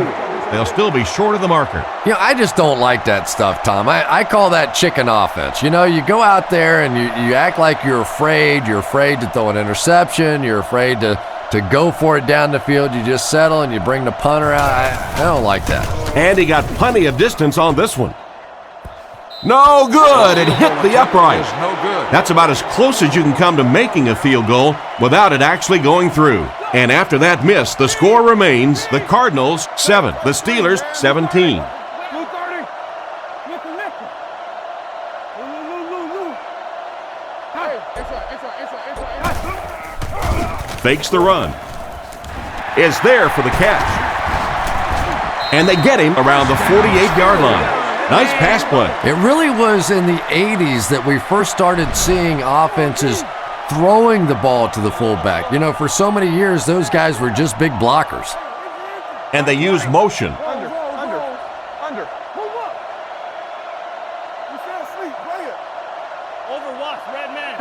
They'll still be short of the marker. You know, I just don't like that stuff, Tom. I call that chicken offense. You know, you go out there and you act like you're afraid. You're afraid to throw an interception. You're afraid to go for it down the field. You just settle and you bring the punter out. I don't like that. And he got plenty of distance on this one. No good. It hit the upright. No good. That's about as close as you can come to making a field goal without it actually going through. And after that miss, the score remains the Cardinals 7, the Steelers 17. Fakes the run. Is there for the catch. And they get him around the 48-yard line. Nice pass play. It really was in the 80s that we first started seeing offenses throwing the ball to the fullback. You know, for so many years, those guys were just big blockers. And they use motion. Under. Move up. You fell asleep. Play it. Overwatch, red man.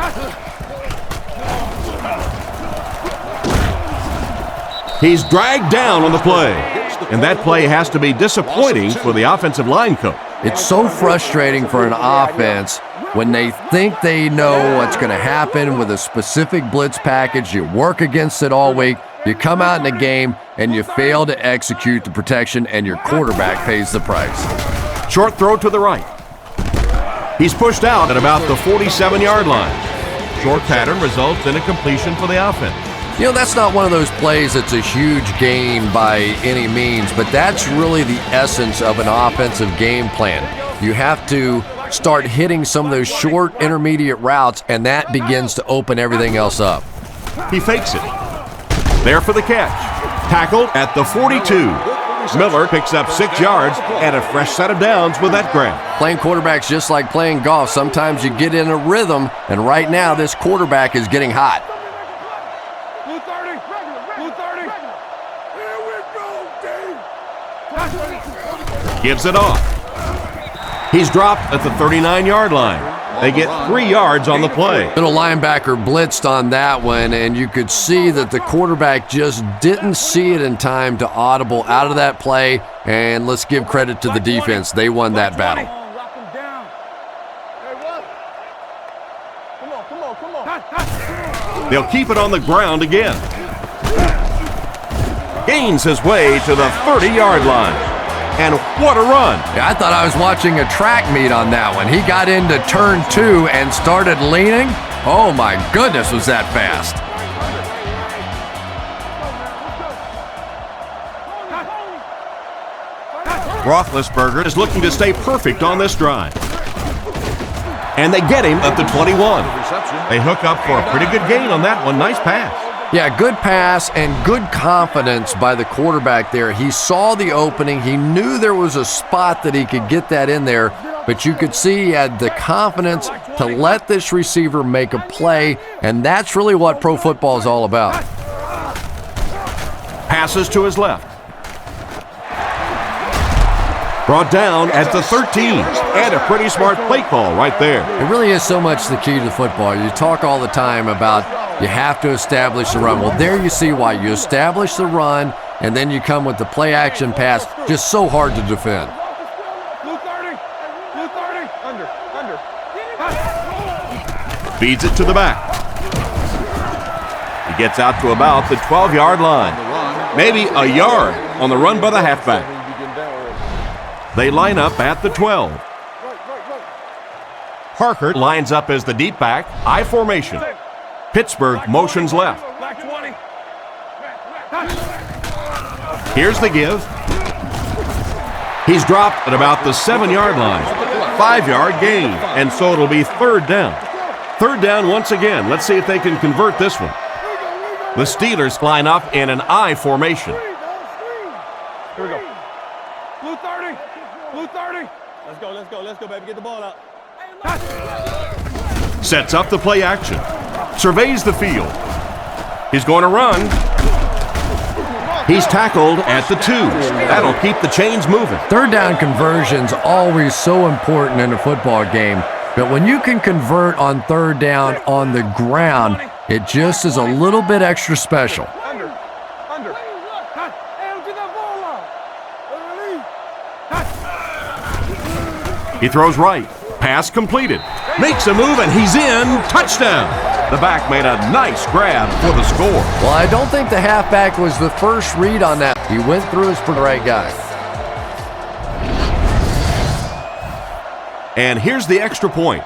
He's dragged down on the play. And that play has to be disappointing for the offensive line coach. It's so frustrating for an offense when they think they know what's going to happen with a specific blitz package. You work against it all week. You come out in a game and you fail to execute the protection, and your quarterback pays the price. Short throw to the right. He's pushed out at about the 47-yard line. Short pattern results in a completion for the offense. You know, that's not one of those plays that's a huge gain by any means, but that's really the essence of an offensive game plan. You have to start hitting some of those short intermediate routes, and that begins to open everything else up. He fakes it. There for the catch. Tackled at the 42. Miller picks up 6 yards and a fresh set of downs with that grab. Playing quarterback's just like playing golf. Sometimes you get in a rhythm, and right now this quarterback is getting hot. Blue 30. Blue 30. Here we go, Dave. Gives it off. He's dropped at the 39-yard line. They get 3 yards on the play. Little linebacker blitzed on that one, and you could see that the quarterback just didn't see it in time to audible out of that play. And let's give credit to the defense. They won that battle. Lock him down. Hey, what? Come on. They'll keep it on the ground again. Gains his way to the 30-yard line. And what a run. Yeah, I thought I was watching a track meet on that one. He got into turn 2 and started leaning. Oh my goodness, was that fast. Roethlisberger is looking to stay perfect on this drive. And they get him at the 21. They hook up for a pretty good gain on that one. Nice pass. Yeah, good pass and good confidence by the quarterback there. He saw the opening. He knew there was a spot that he could get that in there, but you could see he had the confidence to let this receiver make a play, and that's really what pro football is all about. Passes to his left. Brought down at the 13. And a pretty smart play call right there. It really is so much the key to football. You talk all the time about you have to establish the run. Well, there you see why. You establish the run, and then you come with the play-action pass. Just so hard to defend. Blue 30. Blue 30. Under. Feeds it to the back. He gets out to about the 12-yard line. Maybe a yard on the run by the halfback. They line up at the 12. Parker lines up as the deep back, I formation. Pittsburgh motions left. Here's the give. He's dropped at about the 7-yard line. 5-yard gain, and so it'll be third down. Third down once again. Let's see if they can convert this one. The Steelers line up in an I formation. Here we go. Blue 30. Blue 30. Let's go, baby. Get the ball out. Sets up the play action. Surveys the field. He's going to run. He's tackled at the 2. That'll keep the chains moving. Third down conversion's always so important in a football game, but when you can convert on third down on the ground, it just is a little bit extra special. Under. He throws right. Pass completed. Makes a move, and he's in. Touchdown. The back made a nice grab for the score. Well, I don't think the halfback was the first read on that. He went through for the right guy. And here's the extra point.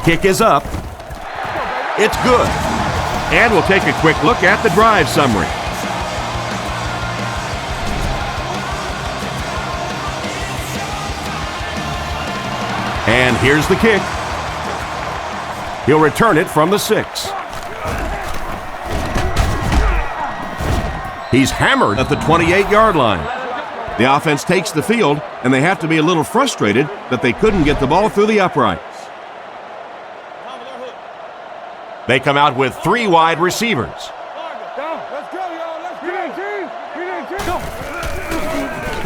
Kick is up. It's good. And we'll take a quick look at the drive summary. And here's the kick. He'll return it from the 6. He's hammered at the 28-yard line. The offense takes the field, and they have to be a little frustrated that they couldn't get the ball through the uprights. They come out with 3 wide receivers.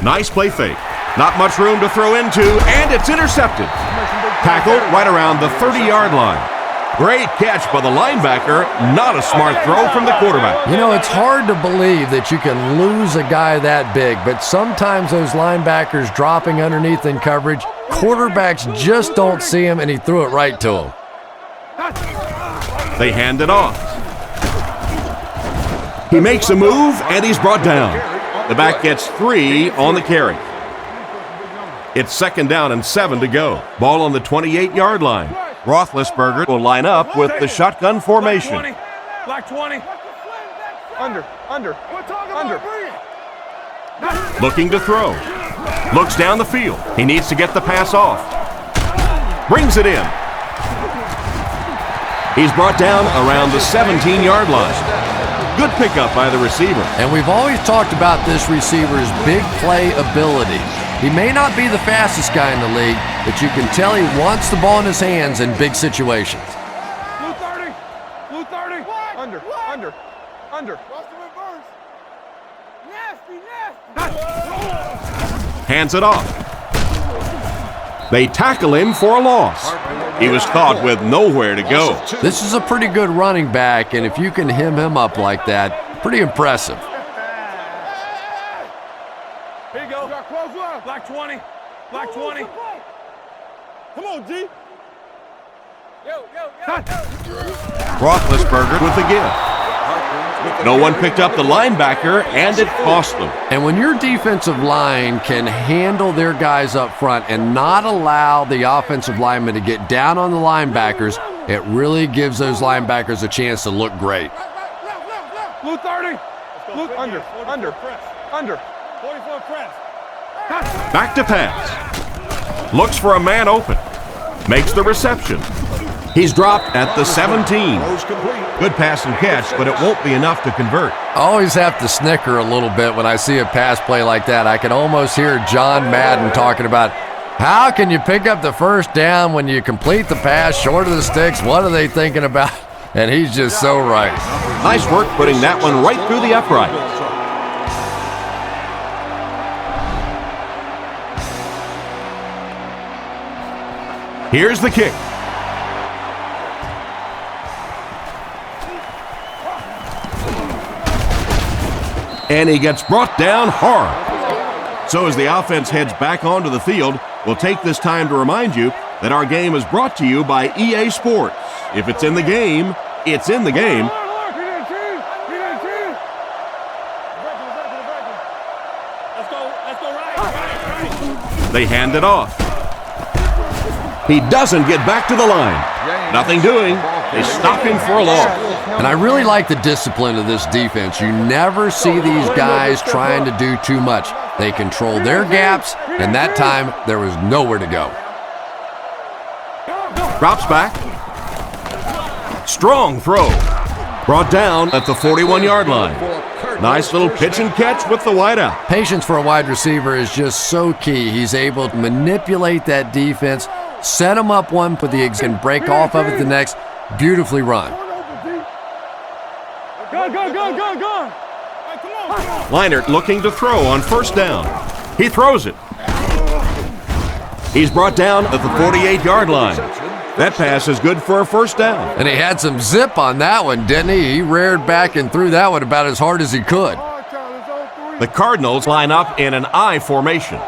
Nice play fake. Not much room to throw into, and it's intercepted. Tackled right around the 30-yard line. Great catch by the linebacker. Not a smart throw from the quarterback. You know, it's hard to believe that you can lose a guy that big, but sometimes those linebackers dropping underneath in coverage, quarterbacks just don't see him, and he threw it right to him. They hand it off. He makes a move, and he's brought down. The back gets 3 on the carry. It's 2nd down and 7 to go. Ball on the 28-yard line. Roethlisberger will line up with the shotgun formation. Black 20. Under. Looking to throw. Looks down the field. He needs to get the pass off. Brings it in. He's brought down around the 17-yard line. Good pickup by the receiver. And we've always talked about this receiver's big play ability. He may not be the fastest guy in the league, but you can tell he wants the ball in his hands in big situations. Blue 30. Under. Nasty. Hands it off. They tackle him for a loss. He was caught with nowhere to go. This is a pretty good running back, and if you can hem him up like that, pretty impressive. Here you go. Black 20. Come on, G. Yo. Roethlisberger with the give. No one picked up the linebacker, and it cost them. And when your defensive line can handle their guys up front and not allow the offensive linemen to get down on the linebackers, it really gives those linebackers a chance to look great. Blue 30. Blue under. 44 press. Back to pass. Looks for a man open. Makes the reception. He's dropped at the 17. Good pass and catch, but it won't be enough to convert. I always have to snicker a little bit when I see a pass play like that. I can almost hear John Madden talking about how can you pick up the first down when you complete the pass short of the sticks? What are they thinking about? And he's just so right. Nice work putting that one right through the uprights. Here's the kick. And he gets brought down hard. So as the offense heads back onto the field, we'll take this time to remind you that our game is brought to you by EA Sports. If it's in the game, it's in the game. They hand it off. He doesn't get back to the line. Nothing doing. They stop him for a loss. And I really like the discipline of this defense. You never see these guys trying to do too much. They control their gaps, and that time there was nowhere to go. Drops back. Strong throw. Brought down at the 41-yard line. Nice little pitch and catch with the wideout. Patience for a wide receiver is just so key. He's able to manipulate that defense, set them up one for the eggs, and break off of it the next. Beautifully run. Go. Leinart looking to throw on first down. He throws it. He's brought down at the 48-yard line. That pass is good for a first down. And he had some zip on that one, didn't he? He reared back and threw that one about as hard as he could. The Cardinals line up in an I formation.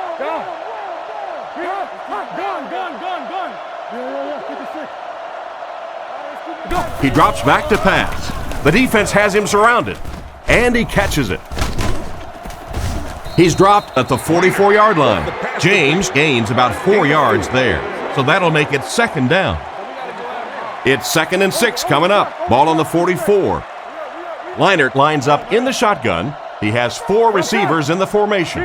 He drops back to pass. The defense has him surrounded, and he catches it. He's dropped at the 44-yard line. James gains about 4 yards there, so that'll make it second down. It's 2nd and 6 coming up. Ball on the 44. Leinart lines up in the shotgun. He has 4 receivers in the formation.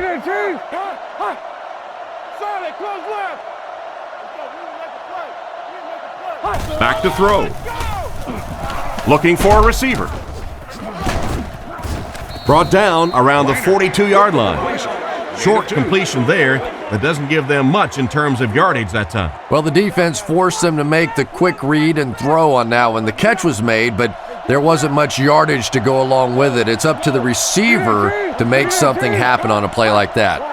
Back to throw. Looking for a receiver. Brought down around the 42-yard line. Short completion there that doesn't give them much in terms of yardage that time. Well, the defense forced them to make the quick read and throw on that one. The catch was made, but there wasn't much yardage to go along with it. It's up to the receiver to make something happen on a play like that.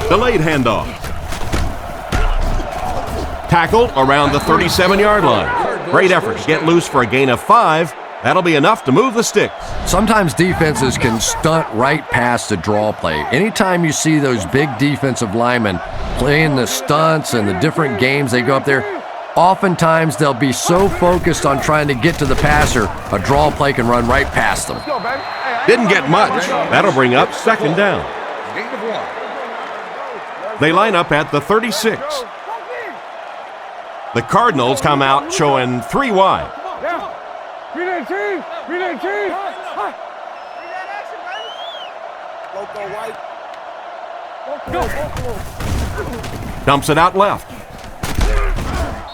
Delayed handoff. Tackled around the 37-yard line. Great effort to get loose for a gain of 5. That'll be enough to move the sticks. Sometimes defenses can stunt right past the draw play. Anytime you see those big defensive linemen playing the stunts and the different games they go up there, oftentimes they'll be so focused on trying to get to the passer, a draw play can run right past them. Didn't get much. That'll bring up second down. They line up at the 36. The Cardinals come out showing 3 wide. Dumps it out left.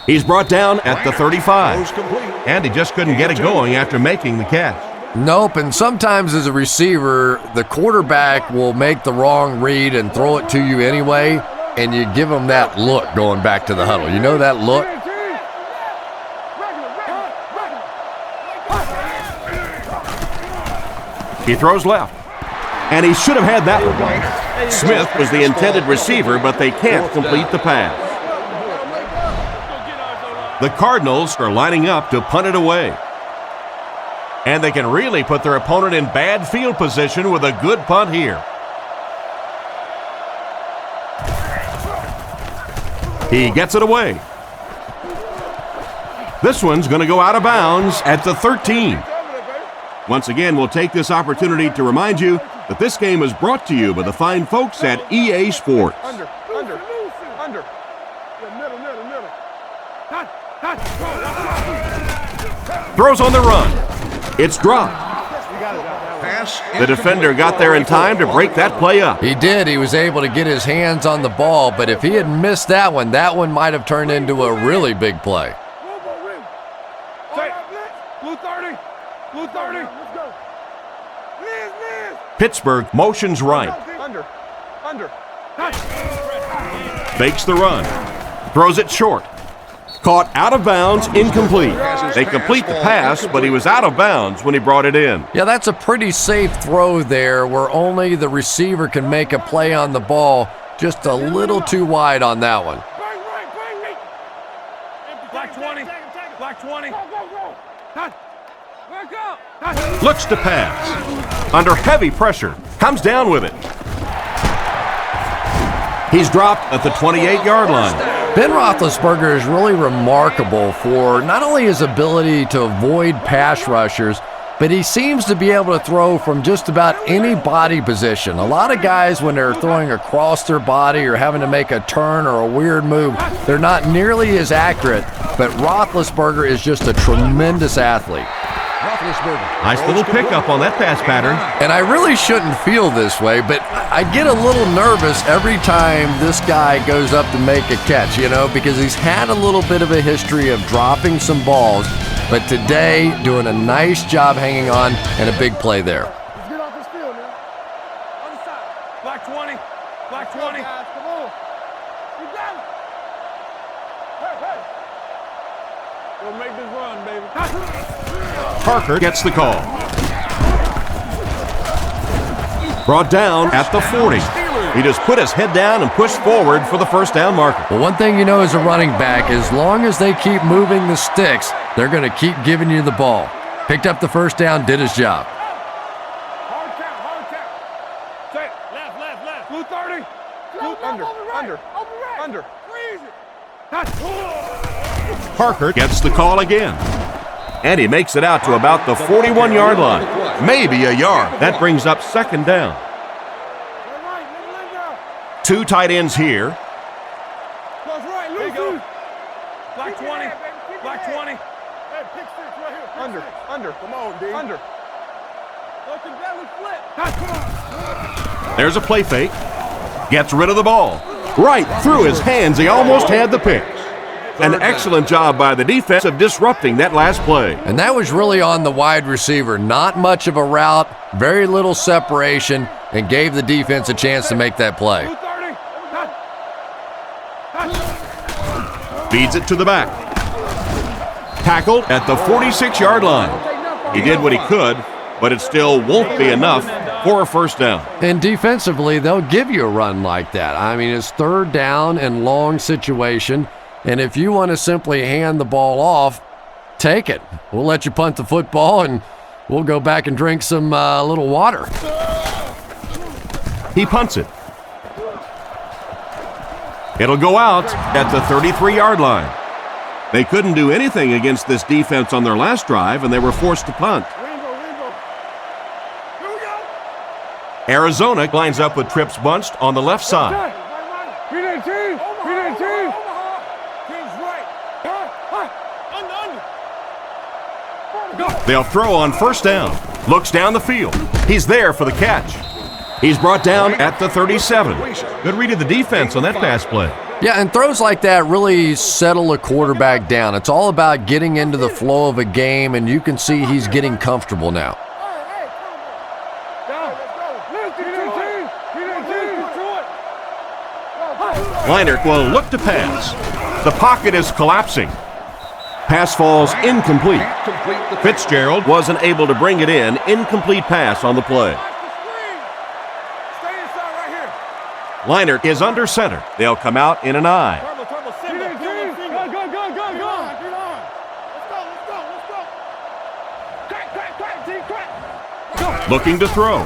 He's brought down at the 35. And he just couldn't get it going after making the catch. Nope, and sometimes as a receiver, the quarterback will make the wrong read and throw it to you anyway, and you give him that look going back to the huddle. You know that look? He throws left, and he should have had that one. Smith was the intended receiver, but they can't complete the pass. The Cardinals are lining up to punt it away. And they can really put their opponent in bad field position with a good punt here. He gets it away. This one's going to go out of bounds at the 13. Once again, we'll take this opportunity to remind you that this game is brought to you by the fine folks at EA Sports. Under. Middle. Throws on the run. It's dropped. The defender got there in time to break that play up. He did. He was able to get his hands on the ball, but if he had missed that one might have turned into a really big play. Blue 30. Let's go. Liz. Pittsburgh motions right. Under. Fakes the run. Throws it short. Caught out of bounds, incomplete. They complete the pass, but he was out of bounds when he brought it in. Yeah, that's a pretty safe throw there where only the receiver can make a play on the ball. Just a little too wide on that one. Black 20. Looks to pass. Under heavy pressure. Comes down with it. He's dropped at the 28-yard line. Ben Roethlisberger is really remarkable for not only his ability to avoid pass rushers, but he seems to be able to throw from just about any body position. A lot of guys, when they're throwing across their body or having to make a turn or a weird move, they're not nearly as accurate, but Roethlisberger is just a tremendous athlete. Nice little pickup on that pass pattern. And I really shouldn't feel this way, but I get a little nervous every time this guy goes up to make a catch, because he's had a little bit of a history of dropping some balls, but today doing a nice job hanging on and a big play there. Let's get off this field, man. Other side. Black 20. Guys, come on. You got it. Hey. We'll make this run, baby. Parker gets the call. Brought down at the 40. He just put his head down and pushed forward for the first down marker. Well, one thing you know as a running back, as long as they keep moving the sticks, they're going to keep giving you the ball. Picked up the first down, did his job. Hard count. Say it. Left. Blue 30. Blue under. Parker gets the call again. And he makes it out to about the 41-yard line. Maybe a yard. That brings up second down. 2 tight ends here. Black 20. Black 20. Hey, pick six right here. Under. Come on, D. Under. Let the belly flip. Come on. There's a play fake. Gets rid of the ball. Right through his hands. He almost had the pick. An excellent job by the defense of disrupting that last play. And that was really on the wide receiver. Not much of a route, very little separation, and gave the defense a chance to make that play. Feeds it to the back. Tackled at the 46-yard line. He did what he could, but it still won't be enough for a first down. And defensively, they'll give you a run like that. I mean, it's third down and long situation. And if you want to simply hand the ball off, take it. We'll let you punt the football, and we'll go back and drink some little water. He punts it. It'll go out at the 33-yard line. They couldn't do anything against this defense on their last drive, and they were forced to punt. Arizona lines up with trips bunched on the left side. They'll throw on first down. Looks down the field. He's there for the catch. He's brought down at the 37. Good read of the defense on that pass play. Yeah, and throws like that really settle a quarterback down. It's all about getting into the flow of a game, and you can see he's getting comfortable now. Leinert will look to pass. The pocket is collapsing. Pass falls incomplete. Fitzgerald wasn't able to bring it in. Incomplete pass on the play. Leinert is under center. They'll come out in an I. Looking to throw.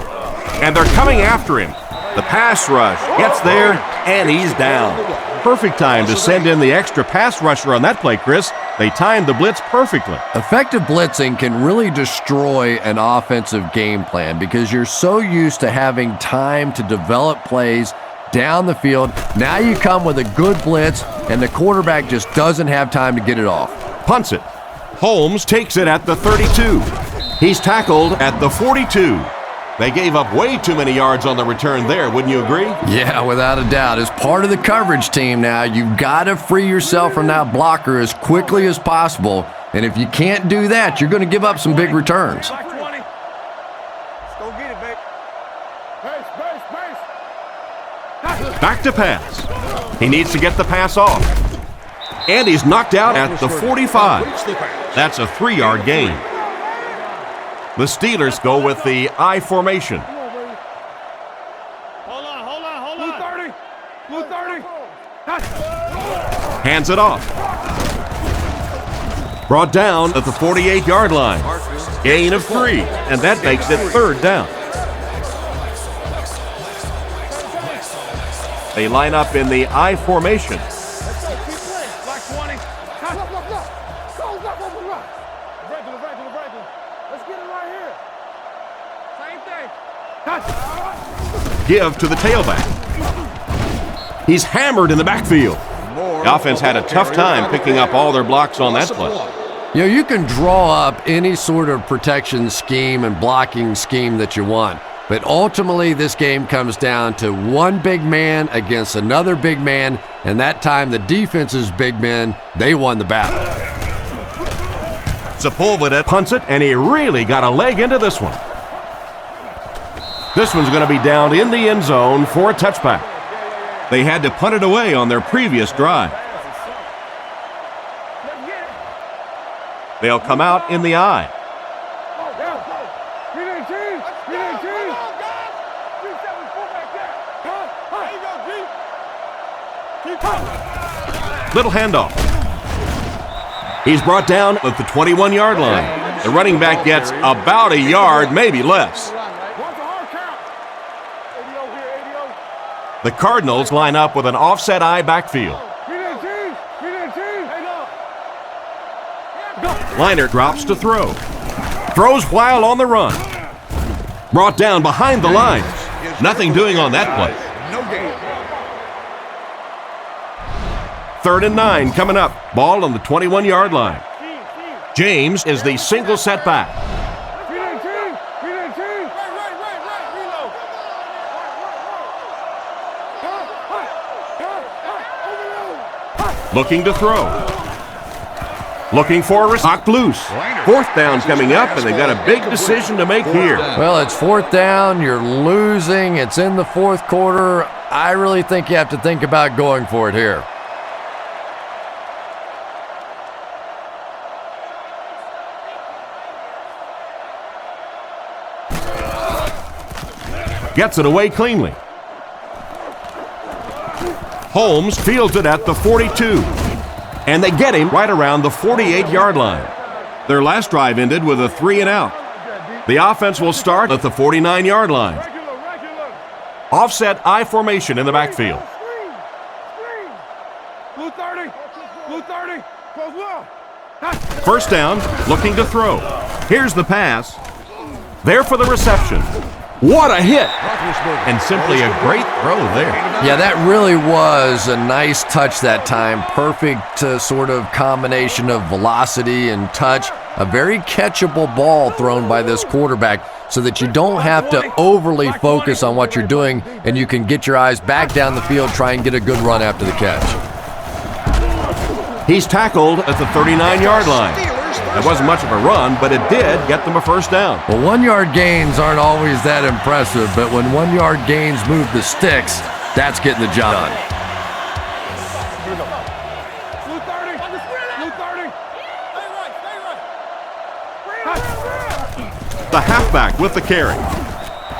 And they're coming after him. The pass rush gets there, and he's down. Perfect time to send in the extra pass rusher on that play, Chris. They timed the blitz perfectly. Effective blitzing can really destroy an offensive game plan because you're so used to having time to develop plays down the field. Now you come with a good blitz, and the quarterback just doesn't have time to get it off. Punts it. Holmes takes it at the 32. He's tackled at the 42. They gave up way too many yards on the return there, wouldn't you agree? Yeah, without a doubt. As part of the coverage team now, you've got to free yourself from that blocker as quickly as possible. And if you can't do that, you're going to give up some big returns. Let's go get it, babe. Pace. Back to pass. He needs to get the pass off. And he's knocked out at the 45. That's a 3-yard gain. The Steelers go with the I formation. Hold on. Blue 30. Hands it off. Brought down at the 48-yard line. Gain of 3, and that makes it third down. They line up in the I formation. Black 20. Let's get it right here. Same thing. Give to the tailback. He's hammered in the backfield. The offense had a tough time picking up all their blocks on that play. You know, you can draw up any sort of protection scheme and blocking scheme that you want. But ultimately, this game comes down to one big man against another big man, and that time the defense's big men, they won the battle. Sepulveda punts it, and he really got a leg into this one. This one's going to be down in the end zone for a touchback. They had to punt it away on their previous drive. They'll come out in the I. Little handoff. He's brought down at the 21-yard line. The running back gets about a yard, maybe less. The Cardinals line up with an offset I backfield. Liner drops to throw. Throws while on the run. Brought down behind the lines. Nothing doing on that play. No gain. 3rd and 9 coming up. Ball on the 21-yard line. James is the single setback. Looking to throw. Looking for a knocked loose. 4th down coming up, and they've got a big decision to make here. Well, it's 4th down. You're losing. It's in the 4th quarter. I really think you have to think about going for it here. Gets it away cleanly. Holmes fields it at the 42. And they get him right around the 48-yard line. Their last drive ended with a 3-and-out. The offense will start at the 49-yard line. Offset I formation in the backfield. Blue 30. Blue 30. Close well. 1st down, looking to throw. Here's the pass. There for the reception. What a hit! And simply a great throw there. Yeah, that really was a nice touch that time. Perfect sort of combination of velocity and touch. A very catchable ball thrown by this quarterback so that you don't have to overly focus on what you're doing and you can get your eyes back down the field, try and get a good run after the catch. He's tackled at the 39-yard line. That wasn't much of a run, but it did get them a 1st down. Well, 1-yard gains aren't always that impressive, but when 1-yard gains move the sticks, that's getting the job done. Blue 30. Blue 30. The halfback with the carry.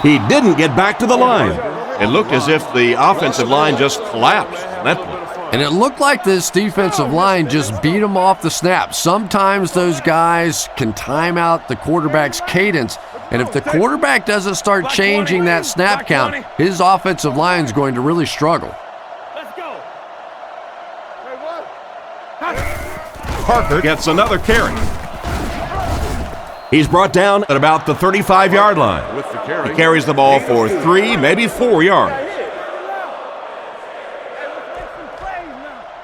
He didn't get back to the line. It looked as if the offensive line just collapsed on that play. And it looked like this defensive line just beat them off the snap. Sometimes those guys can time out the quarterback's cadence, and if the quarterback doesn't start changing that snap count, his offensive line is going to really struggle. Let's go. Parker gets another carry. He's brought down at about the 35-yard line. He carries the ball for 3, maybe 4 yards.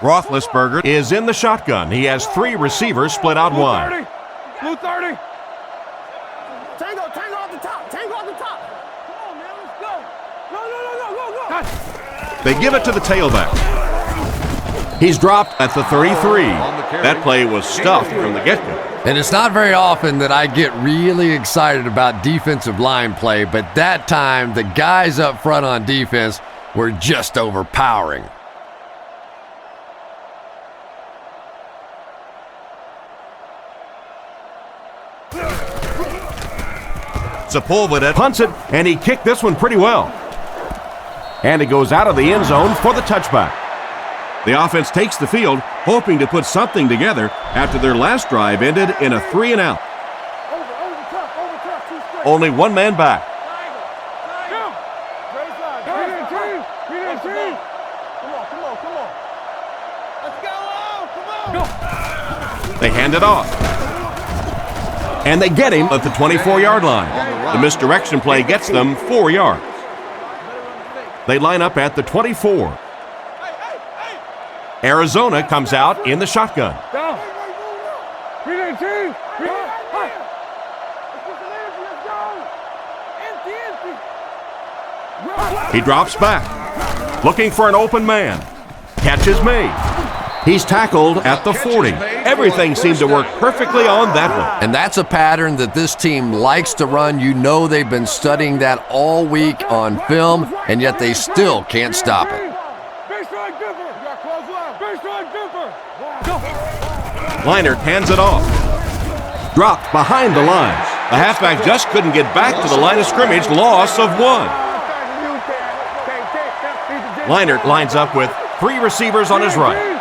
Roethlisberger is in the shotgun. He has 3 receivers split out wide. Blue 30. Tango off the top. Tango off the top. Come on, man. Let's go. Go. They give it to the tailback. He's dropped at the 33. That play was stuffed from the get-go. And it's not very often that I get really excited about defensive line play, but that time the guys up front on defense were just overpowering. Sepulveda punts it, and he kicked this one pretty well. And it goes out of the end zone for the touchback. The offense takes the field, hoping to put something together after their last drive ended in a 3-and-out. Only one man back. They hand it off. And they get him at the 24-yard line. The misdirection play gets them 4 yards. They line up at the 24. Arizona comes out in the shotgun. He drops back, looking for an open man. Catch is made. He's tackled at the 40. Everything seemed to work perfectly on that one. And that's a pattern that this team likes to run. You know they've been studying that all week on film, and yet they still can't stop it. Leinart hands it off. Dropped behind the lines. The halfback just couldn't get back to the line of scrimmage. Loss of 1. Leinart lines up with 3 receivers on his right.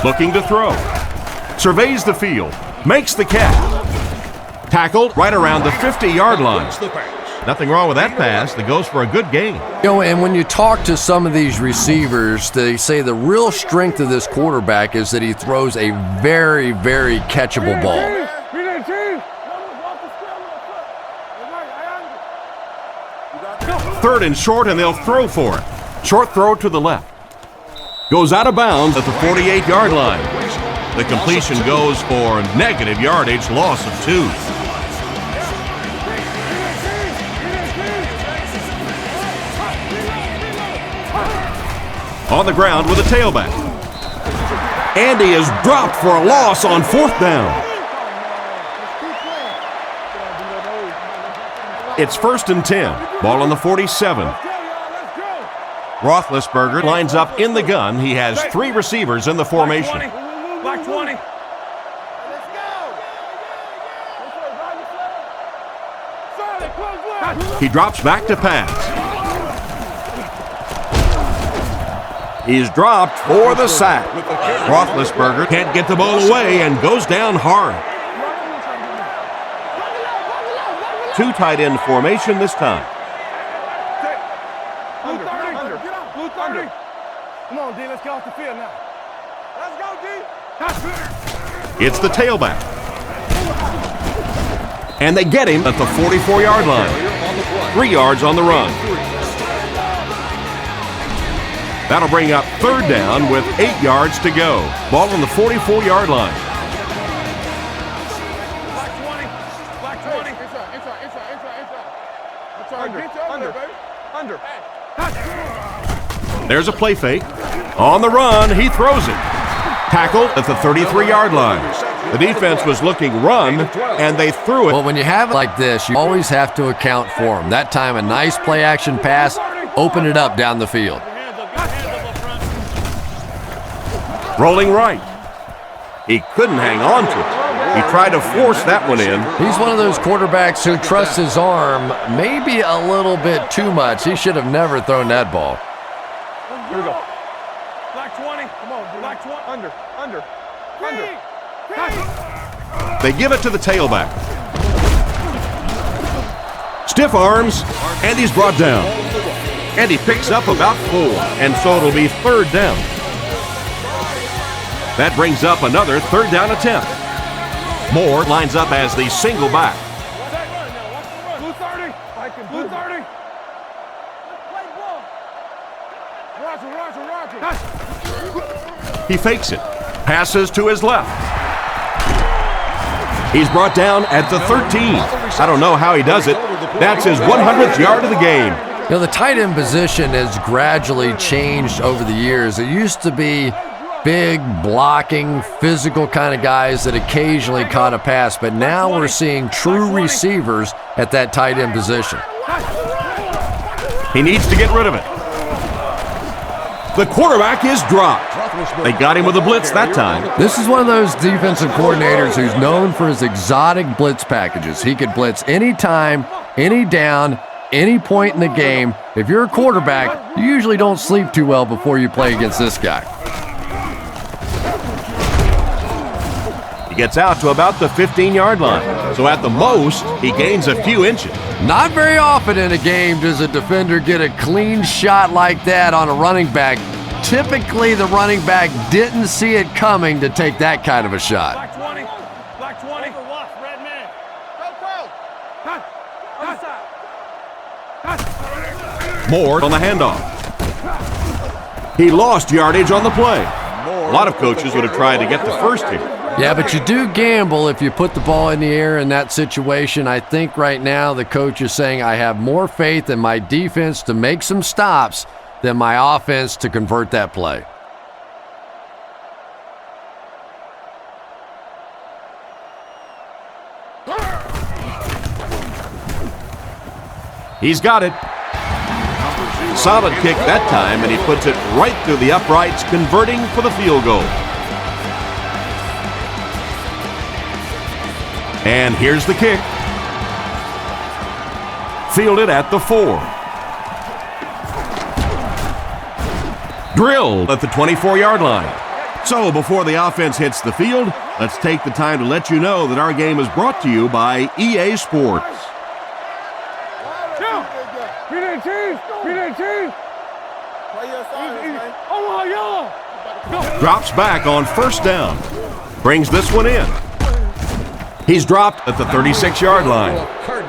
Looking to throw. Surveys the field. Makes the catch. Tackled right around the 50-yard line. Nothing wrong with that pass that goes for a good gain. You know, and when you talk to some of these receivers, they say the real strength of this quarterback is that he throws a very, very catchable ball. Third and short, and they'll throw for it. Short throw to the left. Goes out of bounds at the 48-yard line. The completion goes for negative yardage, loss of 2. On the ground with a tailback. And he is dropped for a loss on 4th down. It's 1st and 10. Ball on the 47. Roethlisberger lines up in the gun. He has 3 receivers in the formation. Black 20. He drops back to pass. He's dropped for the sack. Roethlisberger can't get the ball away and goes down hard. 2 tight end formation this time. Under. Blue 30. Come on, D, let's get off the field now. Let's go, D. It's the tailback. And they get him at the 44-yard line. 3 yards on the run. That'll bring up 3rd down with 8 yards to go. Ball on the 44-yard line. Black 20. Under. There's a play fake. On the run, he throws it. Tackled at the 33-yard line. The defense was looking run, and they threw it. Well, when you have it like this, you always have to account for them. That time, a nice play-action pass, open it up down the field. Rolling right. He couldn't hang on to it. He tried to force that one in. He's one of those quarterbacks who trusts his arm maybe a little bit too much. He should have never thrown that ball. Here we go. Black 20. Come on, Black 20. Under. They give it to the tailback. Stiff arms, and he's brought down. And he picks up about 4, and so it'll be 3rd down. That brings up another 3rd down attempt. Moore lines up as the single back. Blue 30. Blue 30. Roger. He fakes it. Passes to his left. He's brought down at the 13. I don't know how he does it. That's his 100th yard of the game. You know, the tight end position has gradually changed over the years. It used to be big, blocking, physical kind of guys that occasionally caught a pass, but now we're seeing true receivers at that tight end position. He needs to get rid of it. The quarterback is dropped. They got him with a blitz that time. This is one of those defensive coordinators who's known for his exotic blitz packages. He could blitz any time, any down, any point in the game. If you're a quarterback, you usually don't sleep too well before you play against this guy. He gets out to about the 15-yard line. So at the most, he gains a few inches. Not very often in a game does a defender get a clean shot like that on a running back. Typically, the running back didn't see it coming to take that kind of a shot. Black 20. Black 20. Red man. Go, Moore on the handoff. He lost yardage on the play. A lot of coaches would have tried to get the first here. Yeah, but you do gamble if you put the ball in the air in that situation. I think right now the coach is saying I have more faith in my defense to make some stops than my offense to convert that play. He's got it. Solid kick that time, and he puts it right through the uprights, converting for the field goal. And here's the kick. Fielded at the 4. Drilled at the 24-yard line. So before the offense hits the field, let's take the time to let you know that our game is brought to you by EA Sports. Drops back on first down. Brings this one in. He's dropped at the 36-yard line.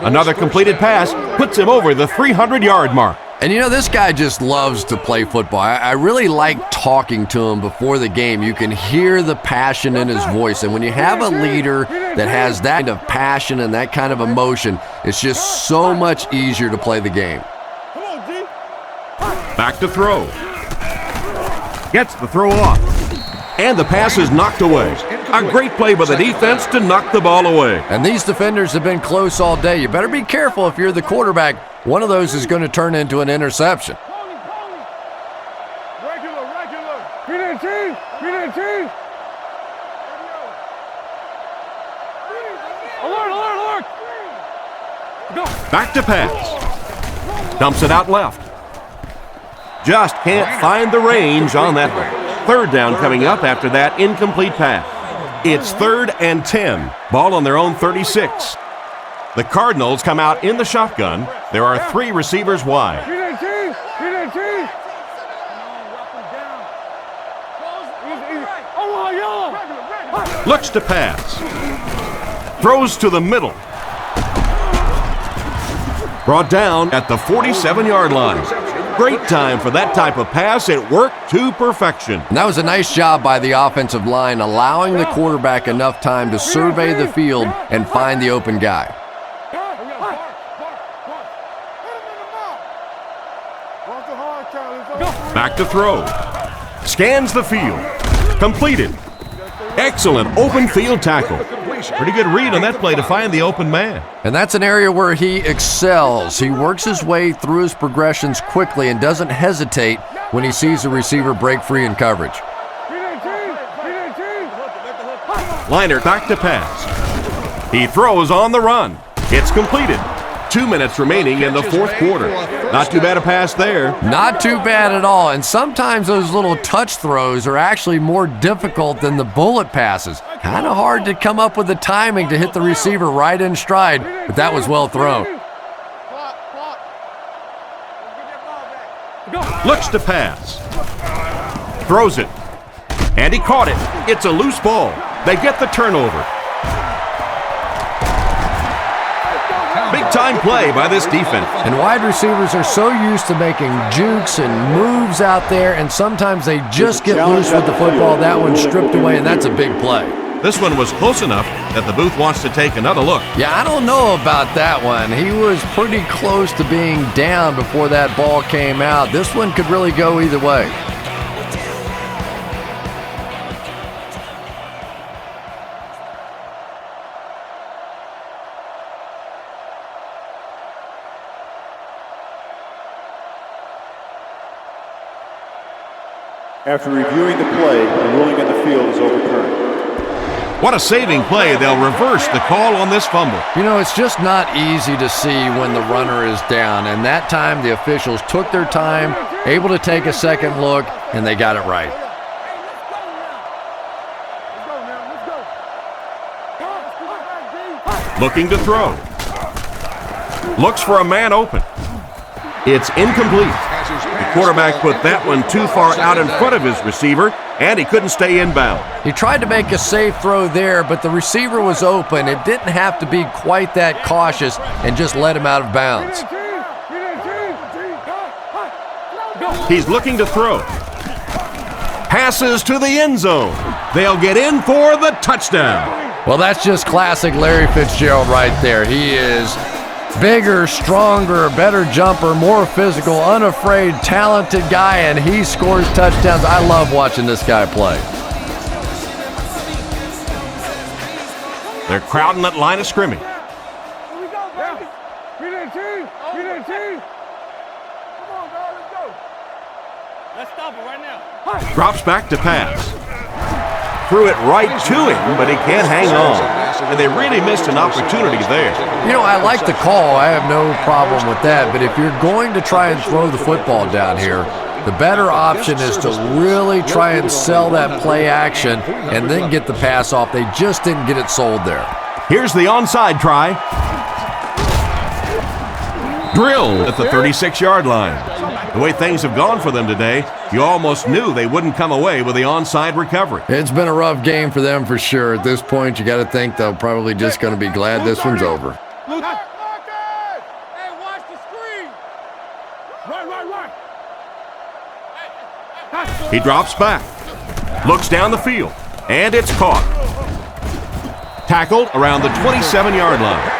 Another completed pass puts him over the 300-yard mark. And you know, this guy just loves to play football. I really like talking to him before the game. You can hear the passion in his voice. And when you have a leader that has that kind of passion and that kind of emotion, it's just so much easier to play the game. Back to throw. Gets the throw off. And the pass is knocked away. A great play by the defense to knock the ball away. And these defenders have been close all day. You better be careful if you're the quarterback. One of those is going to turn into an interception. Back to pass. Dumps it out left. Just can't find the range on that one. Third down coming up after that incomplete pass. It's 3rd and 10. Ball on their own 36. The Cardinals come out in the shotgun. There are 3 receivers wide. Looks to pass. Throws to the middle. Brought down at the 47-yard line. Great time for that type of pass. It worked to perfection. And that was a nice job by the offensive line, allowing the quarterback enough time to survey the field and find the open guy. Back to throw. Scans the field. Completed. Excellent open field tackle. Pretty good read on that play to find the open man. And that's an area where he excels. He works his way through his progressions quickly and doesn't hesitate when he sees a receiver break free in coverage. Liner back to pass. He throws on the run. It's completed. 2 minutes remaining in the 4th quarter. Not too bad a pass there. Not too bad at all. And sometimes those little touch throws are actually more difficult than the bullet passes. Kind of hard to come up with the timing to hit the receiver right in stride, but that was well thrown. Looks to pass. Throws it. And he caught it. It's a loose ball. They get the turnover. Big-time play by this defense. And wide receivers are so used to making jukes and moves out there, and sometimes they just get loose with the football. That one's stripped away, and that's a big play. This one was close enough that the booth wants to take another look. Yeah, I don't know about that one. He was pretty close to being down before that ball came out. This one could really go either way. After reviewing the play, the ruling on the field is overturned. What a saving play. They'll reverse the call on this fumble. You know, it's just not easy to see when the runner is down, and that time the officials took their time, able to take a second look, and they got it right. Looking to throw. Looks for a man open. It's incomplete. The quarterback put that one too far out in front of his receiver, and he couldn't stay inbound. He tried to make a safe throw there, but the receiver was open. It didn't have to be quite that cautious and just let him out of bounds. He's looking to throw. Passes to the end zone. They'll get in for the touchdown. Well, that's just classic Larry Fitzgerald right there. He is bigger, stronger, better jumper, more physical, unafraid, talented guy, and he scores touchdowns. I love watching this guy play. They're crowding that line of scrimmage. Let's stop it right now. Drops back to pass. Threw it right to him, but he can't hang on. And they really missed an opportunity there. You know, I like the call. I have no problem with that. But if you're going to try and throw the football down here, the better option is to really try and sell that play action and then get the pass off. They just didn't get it sold there. Here's the onside try. Drilled at the 36-yard line. The way things have gone for them today, you almost knew they wouldn't come away with the onside recovery. It's been a rough game for them for sure. At this point, you got to think they're probably just going to be glad this one's over. Hey, watch the screen. Right. He drops back, looks down the field, and it's caught. Tackled around the 27-yard line.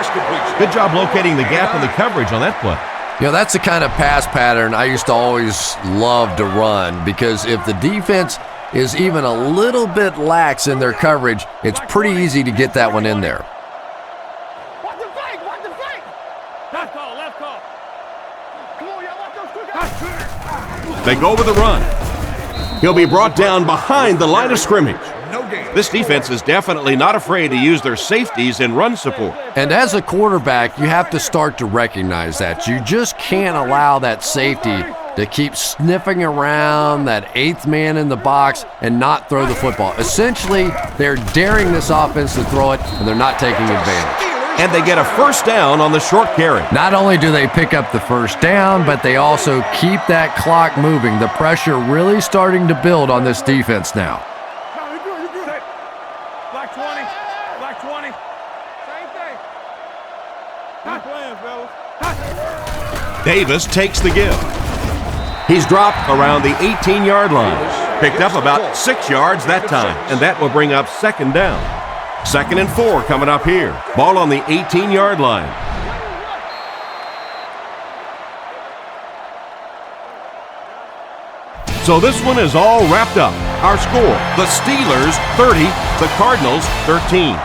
Good job locating the gap in the coverage on that play. You know, that's the kind of pass pattern I used to always love to run, because if the defense is even a little bit lax in their coverage, it's pretty easy to get that one in there. Watch the flank. Left call. Come on, y'all. Watch those quick. They go with the run. He'll be brought down behind the line of scrimmage. This defense is definitely not afraid to use their safeties in run support. And as a quarterback, you have to start to recognize that. You just can't allow that safety to keep sniffing around that eighth man in the box and not throw the football. Essentially, they're daring this offense to throw it, and they're not taking advantage. And they get a first down on the short carry. Not only do they pick up the first down, but they also keep that clock moving. The pressure really starting to build on this defense now. No, you good. Black 20. Same thing. Not playing, fellas. Davis takes the give. He's dropped around the 18-yard line. Picked up about 6 yards that time, and that will bring up second down. 2nd and 4 coming up here. Ball on the 18-yard line. So this one is all wrapped up. Our score, the Steelers 30, the Cardinals 13.